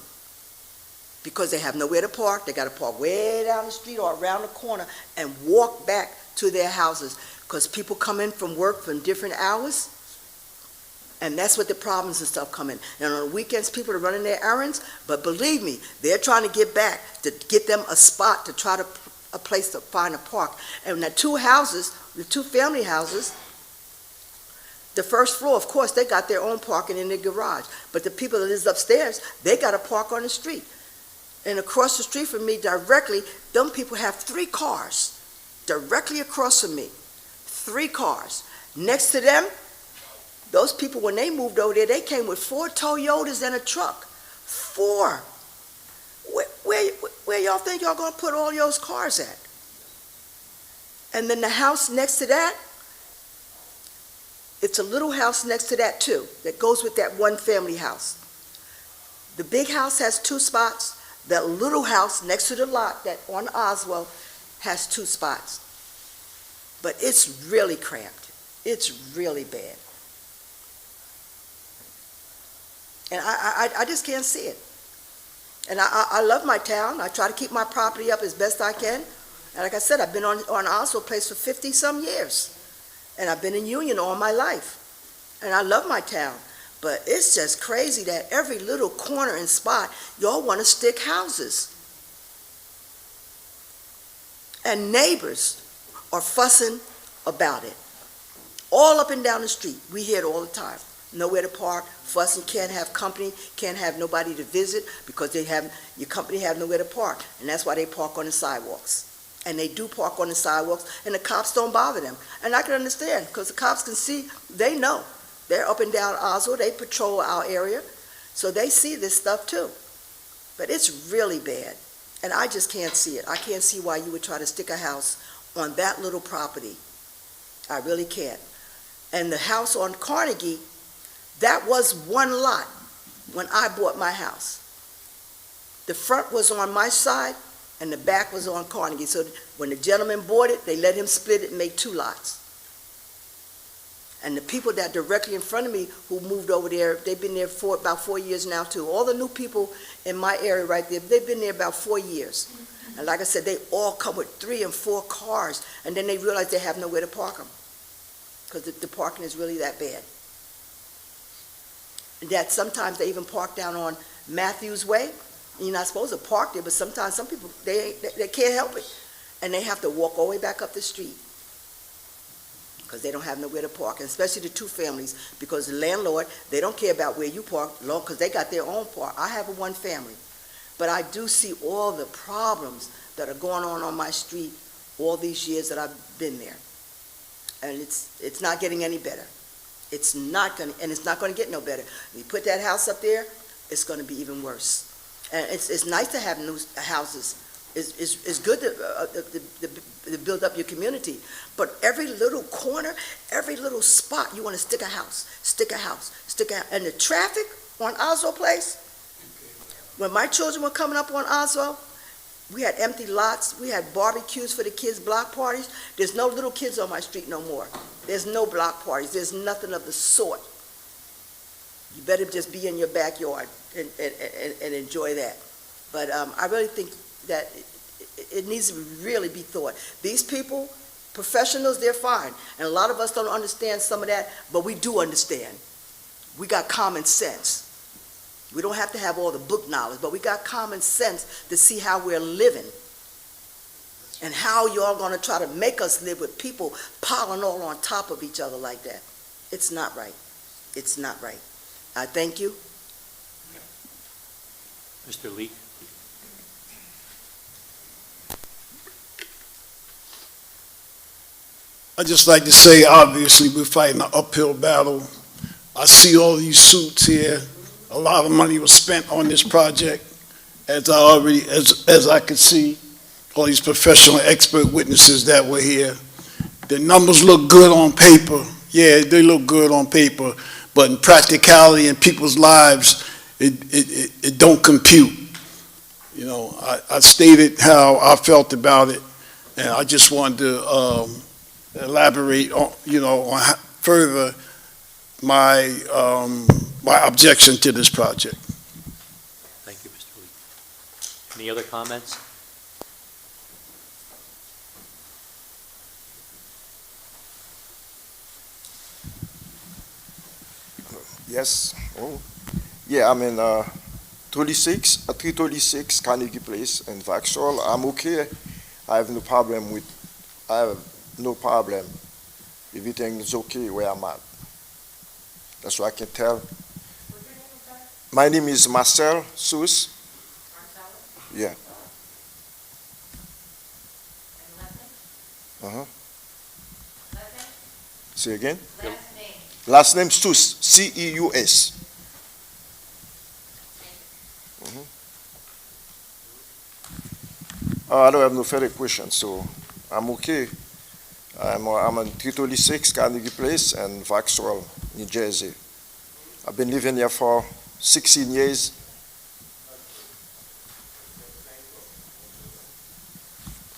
because they have nowhere to park. They got to park way down the street or around the corner and walk back to their houses because people come in from work from different hours, and that's what the problems and stuff come in. And on the weekends, people are running their errands, but believe me, they're trying to get back to get them a spot to try to a place to find a park. And the two family houses, the first floor, of course, they got their own parking in their garage. But the people that live upstairs, they got to park on the street. And across the street from me directly, them people have 3 cars. Directly across from me. 3 cars. Next to them, those people, when they moved over there, they came with 4 Toyotas and a truck. 4. Where y'all think y'all going to put all those cars at? And then the house next to that, it's a little house next to that too, that goes with that one family house. The big house has 2 spots. That little house next to the lot that on Oswald has 2 spots. But it's really cramped. It's really bad. And I just can't see it. And I love my town. I try to keep my property up as best I can. And like I said, I've been on Oswald Place for 50-some years. And I've been in Union all my life. And I love my town. But it's just crazy that every little corner and spot, y'all want to stick houses. And neighbors are fussing about it. All up and down the street. We hear it all the time. Nowhere to park, fussing, can't have company, can't have nobody to visit because your company have nowhere to park. And that's why they park on the sidewalks. And they do park on the sidewalks, and the cops don't bother them. And I can understand, because the cops can see, they know. They're up and down Oswald, they patrol our area, so they see this stuff too. But it's really bad, and I just can't see it. I can't see why you would try to stick a house on that little property. I really can't. And the house on Carnegie, that was one lot when I bought my house. The front was on my side, and the back was on Carnegie. So when the gentleman bought it, they let him split it and make 2 lots. And the people that directly in front of me who moved over there, they've been there for about 4 years now too. All the new people in my area right there, they've been there about 4 years. And like I said, they all come with 3 and 4 cars, and then they realize they have nowhere to park them. Because the parking is really that bad. And that sometimes they even park down on Matthews Way. You're not supposed to park there, but sometimes some people, they can't help it. And they have to walk all the way back up the street because they don't have nowhere to park, and especially the 2 families, because the landlord, they don't care about where you park, because they got their own park. I have a 1 family, but I do see all the problems that are going on my street all these years that I've been there. And it's not getting any better. It's not going to get no better. When you put that house up there, it's going to be even worse. And it's nice to have new houses. It's good to build up your community. But every little corner, every little spot, you want to stick a house. And the traffic on Oswald Place, when my children were coming up on Oswald, we had empty lots. We had barbecues for the kids, block parties. There's no little kids on my street no more. There's no block parties. There's nothing of the sort. You better just be in your backyard and enjoy that. But I really think that it needs to really be thought. These people, professionals, they're fine. And a lot of us don't understand some of that, but we do understand. We got common sense. We don't have to have all the book knowledge, but we got common sense to see how we're living and how y'all going to try to make us live with people piling all on top of each other like that. It's not right. It's not right. I thank you. Mr. Lee? I'd just like to say, obviously, we're fighting an uphill battle. I see all these suits here. A lot of money was spent on this project, as I could see, all these professional expert witnesses that were here. The numbers look good on paper. Yeah, they look good on paper, but in practicality in people's lives, it don't compute. You know, I stated how I felt about it, and I just wanted to elaborate on, on further my objection to this project. Thank you, Mr. Lee. Any other comments? Yes. Oh. Yeah, I'm in 336 Carnegie Place in Vauxhall. I'm okay. I have no problem. Everything is okay where I'm at. That's what I can tell. My name is Marcel Sous. Yeah. Say again? Last name Sous, C-E-U-S. I don't have no further questions, so I'm okay. I'm on 336 Carnegie Place in Vauxhall, New Jersey. I've been living here for 16 years.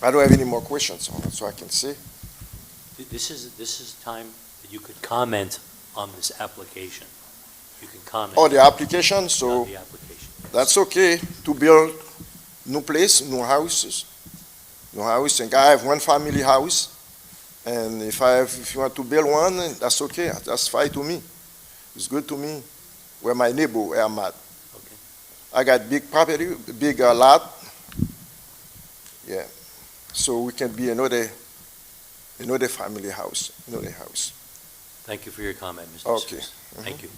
I don't have any more questions, so I can say. This is time that you could comment on this application. You can comment. Oh, the application, so on the application. that's okay to build new place, new houses. New house, and I have 1 family house. And if you want to build one, that's okay. That's fine to me. It's good to me. Where my neighbor, where I'm at. Okay. I got big property, big lot. Yeah. So we can be another family house, another house. Thank you for your comment, Mr. Okay. Seuss. Thank you.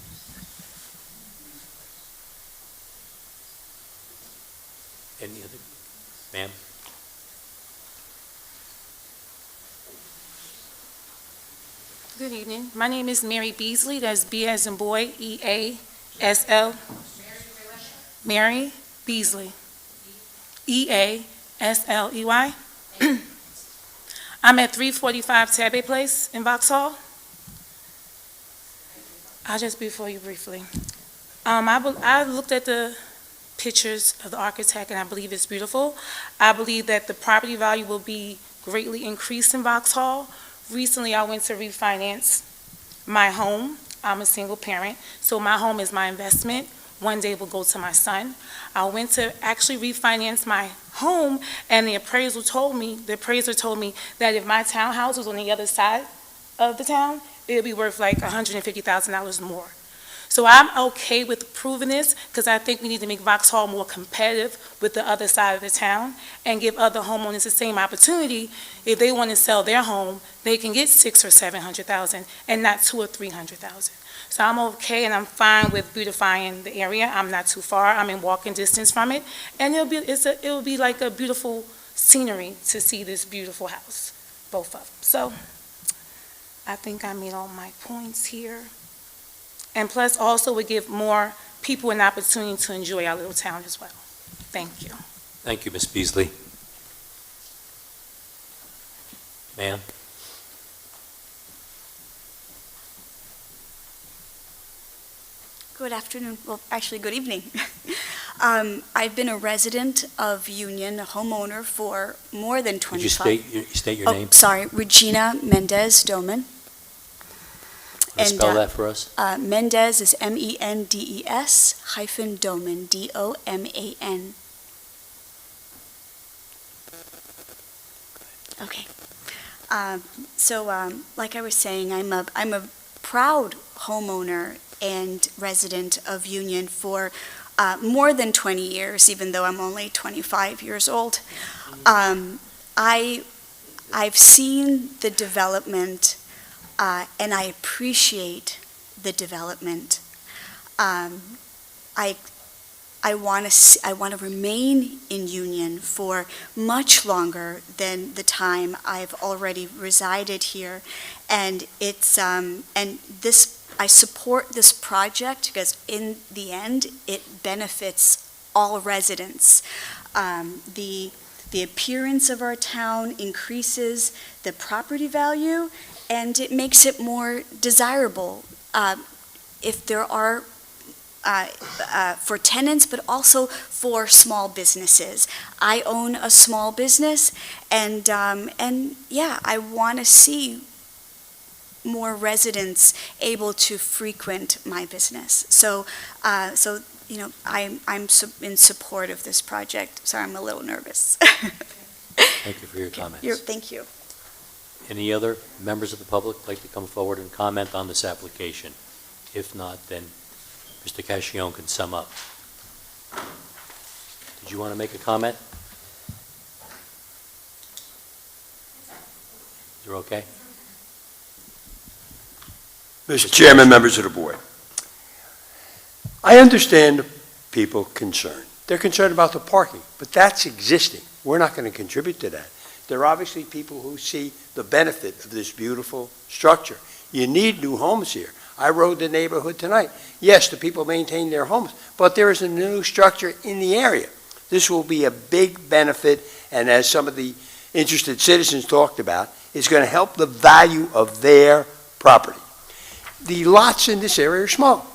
Any other? Ma'am? Good evening. My name is Mary Beasley. That's B as in boy, E-A-S-L. Mary Beasley. E-A-S-L-E-Y. I'm at 345 Tabby Place in Vauxhall. I'll just be before you briefly. I looked at the pictures of the architect, and I believe it's beautiful. I believe that the property value will be greatly increased in Vauxhall. Recently, I went to refinance, my home. I'm a single parent, so my home is my investment. One day will go to my son. I went to actually refinance my home, and the appraiser told me that if my townhouse was on the other side of the town, it would be worth like $150,000 more. So I'm okay with approving this, because I think we need to make Vauxhall more competitive with the other side of the town and give other homeowners the same opportunity. If they want to sell their home, they can get $600,000 or $700,000 and not $200,000 or $300,000. So I'm okay, and I'm fine with beautifying the area. I'm not too far. I'm in walking distance from it, and it'll be like a beautiful scenery to see this beautiful house, both of them. So I think I made all my points here. And plus, also, would give more people an opportunity to enjoy our little town as well. Thank you. Thank you, Ms. Beasley. Ma'am? Good afternoon, well, actually, good evening. I've been a resident of Union, a homeowner for more than 25. Could you state your name? Sorry, Regina Mendez Doman. Can you spell that for us? Mendez is Mendes hyphen Doman, Doman. Okay. So, like I was saying, I'm a proud homeowner and resident of Union for more than 20 years, even though I'm only 25 years old. I've seen the development, and I appreciate the development. I want to remain in Union for much longer than the time I've already resided here, and I support this project because in the end it benefits all residents. The appearance of our town increases the property value, and it makes it more desirable if there are for tenants, but also for small businesses. I own a small business, and yeah, I want to see more residents able to frequent my business. So you know, I'm in support of this project. Sorry, I'm a little nervous. Thank you for your comments. Thank you. Any other members of the public like to come forward and comment on this application? If not, then Mr. Cascione can sum up. Did you want to make a comment? You're okay? Mr. Chairman, members of the board, I understand people concerned. They're concerned about the parking, but that's existing. We're not going to contribute to that. There are obviously people who see the benefit of this beautiful structure. You need new homes here. I rode the neighborhood tonight. Yes, the people maintain their homes, but there is a new structure in the area. This will be a big benefit, and as some of the interested citizens talked about, it's going to help the value of their property. The lots in this area are small.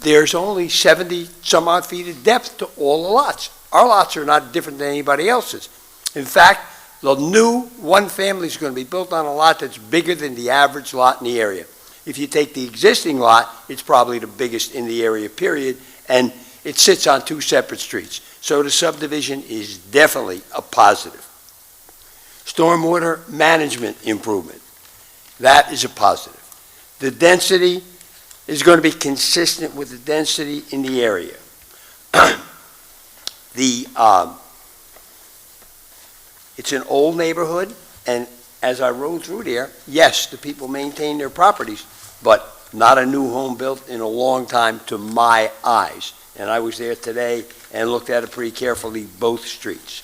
There's only 70 some odd feet of depth to all the lots. Our lots are not different than anybody else's. In fact, the new one family is going to be built on a lot that's bigger than the average lot in the area. If you take the existing lot, it's probably the biggest in the area, period, and it sits on two separate streets. So the subdivision is definitely a positive. Stormwater management improvement, that is a positive. The density is going to be consistent with the density in the area. It's an old neighborhood, and as I rode through there, yes, the people maintain their properties, but not a new home built in a long time to my eyes. And I was there today and looked at it pretty carefully, both streets.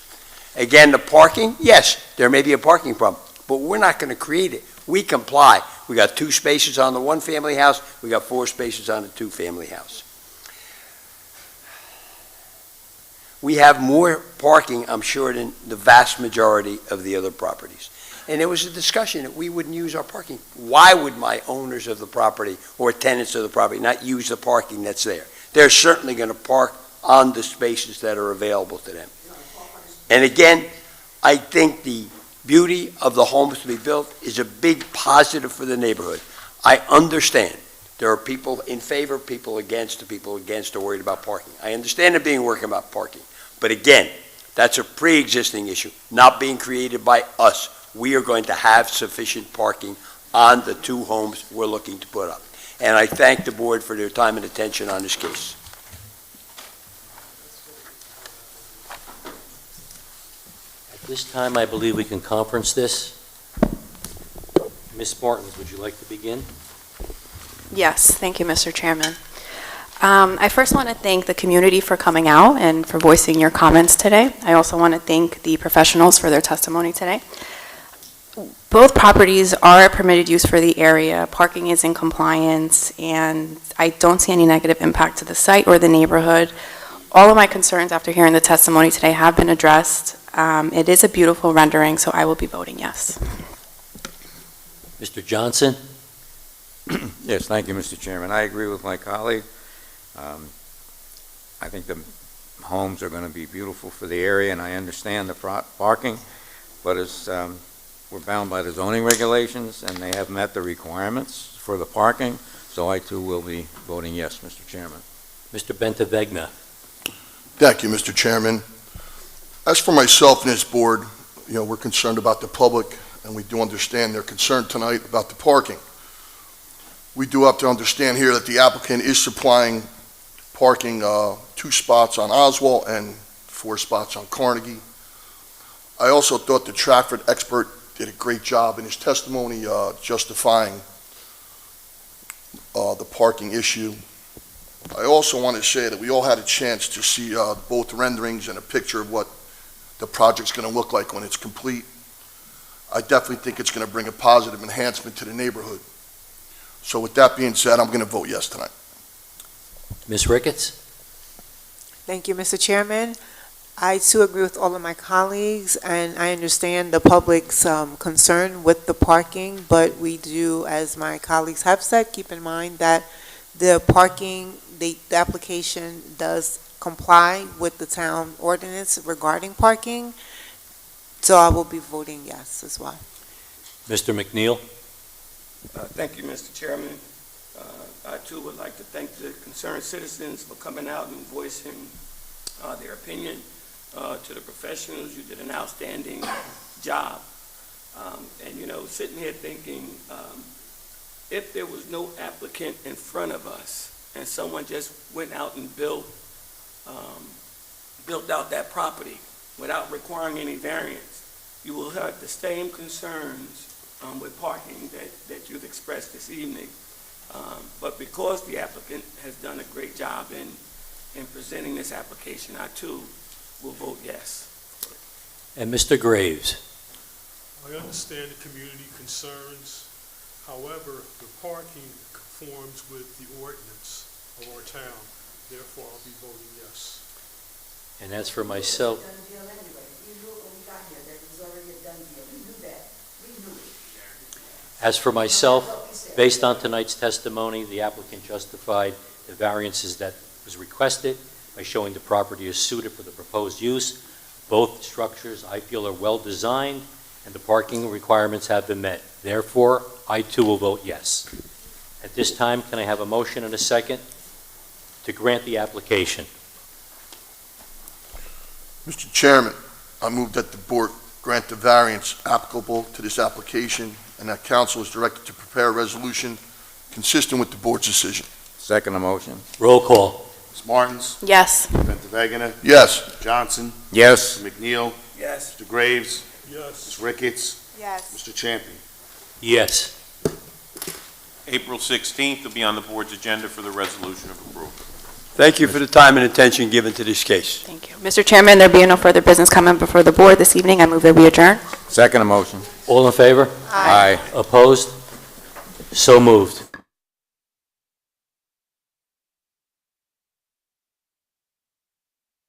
Again, the parking, yes, there may be a parking problem, but we're not going to create it. We comply. We got 2 spaces on the one-family house. We got 4 spaces on the two-family house. We have more parking, I'm sure, than the vast majority of the other properties. And there was a discussion that we wouldn't use our parking. Why would my owners of the property or tenants of the property not use the parking that's there? They're certainly going to park on the spaces that are available to them. And again, I think the beauty of the homes to be built is a big positive for the neighborhood. I understand there are people in favor, people against, the people against are worried about parking. I understand it being worried about parking. But again, that's a pre-existing issue, not being created by us. We are going to have sufficient parking on the two homes we're looking to put up. And I thank the board for their time and attention on this case. At this time, I believe we can conference this. Ms. Martins, would you like to begin? Yes, thank you, Mr. Chairman. I first want to thank the community for coming out and for voicing your comments today. I also want to thank the professionals for their testimony today. Both properties are a permitted use for the area. Parking is in compliance, and I don't see any negative impact to the site or the neighborhood. All of my concerns after hearing the testimony today have been addressed. It is a beautiful rendering, so I will be voting yes. Mr. Johnson? Yes, thank you, Mr. Chairman. I agree with my colleague. I think the homes are going to be beautiful for the area, and I understand the parking, but as we're bound by the zoning regulations, and they have met the requirements for the parking, so I too will be voting yes, Mr. Chairman. Mr. Bentavegna? Thank you, Mr. Chairman. As for myself and this board, we're concerned about the public, and we do understand their concern tonight about the parking. We do have to understand here that the applicant is supplying parking 2 spots on Oswald and 4 spots on Carnegie. I also thought the traffic expert did a great job in his testimony justifying the parking issue. I also want to say that we all had a chance to see both renderings and a picture of what the project's going to look like when it's complete. I definitely think it's going to bring a positive enhancement to the neighborhood. So with that being said, I'm going to vote yes tonight. Ms. Ricketts? Thank you, Mr. Chairman. I too agree with all of my colleagues, and I understand the public's concern with the parking, but we do, as my colleagues have said, keep in mind that the parking, the application does comply with the town ordinance regarding parking, so I will be voting yes as well. Mr. McNeil? Thank you, Mr. Chairman. I too would like to thank the concerned citizens for coming out and voicing their opinion. To the professionals, you did an outstanding job. And sitting here thinking, if there was no applicant in front of us and someone just went out and built out that property without requiring any variance, you will have the same concerns with parking that you've expressed this evening. But because the applicant has done a great job in presenting this application, I too will vote yes. And Mr. Graves? I understand the community concerns. However, the parking conforms with the ordinance of our town. Therefore, I'll be voting yes. And as for myself, based on tonight's testimony, the applicant justified the variances that was requested by showing the property is suited for the proposed use. Both structures, I feel, are well-designed, and the parking requirements have been met. Therefore, I too will vote yes. At this time, can I have a motion and a second to grant the application? Mr. Chairman, I move that the board grant the variance applicable to this application, and that council is directed to prepare a resolution consistent with the board's decision. Second motion. Roll call. Ms. Martins? Yes. Bentavegna? Yes. Mr. Johnson? Yes. Mr. McNeil? Yes. Mr. Graves? Yes. Ms. Ricketts? Yes. Mr. Champion? Yes. April 16th will be on the board's agenda for the resolution of approval. Thank you for the time and attention given to this case. Thank you. Mr. Chairman, there being no further business coming before the board this evening, I move that we adjourn. Second motion. All in favor? Aye. Opposed? So moved.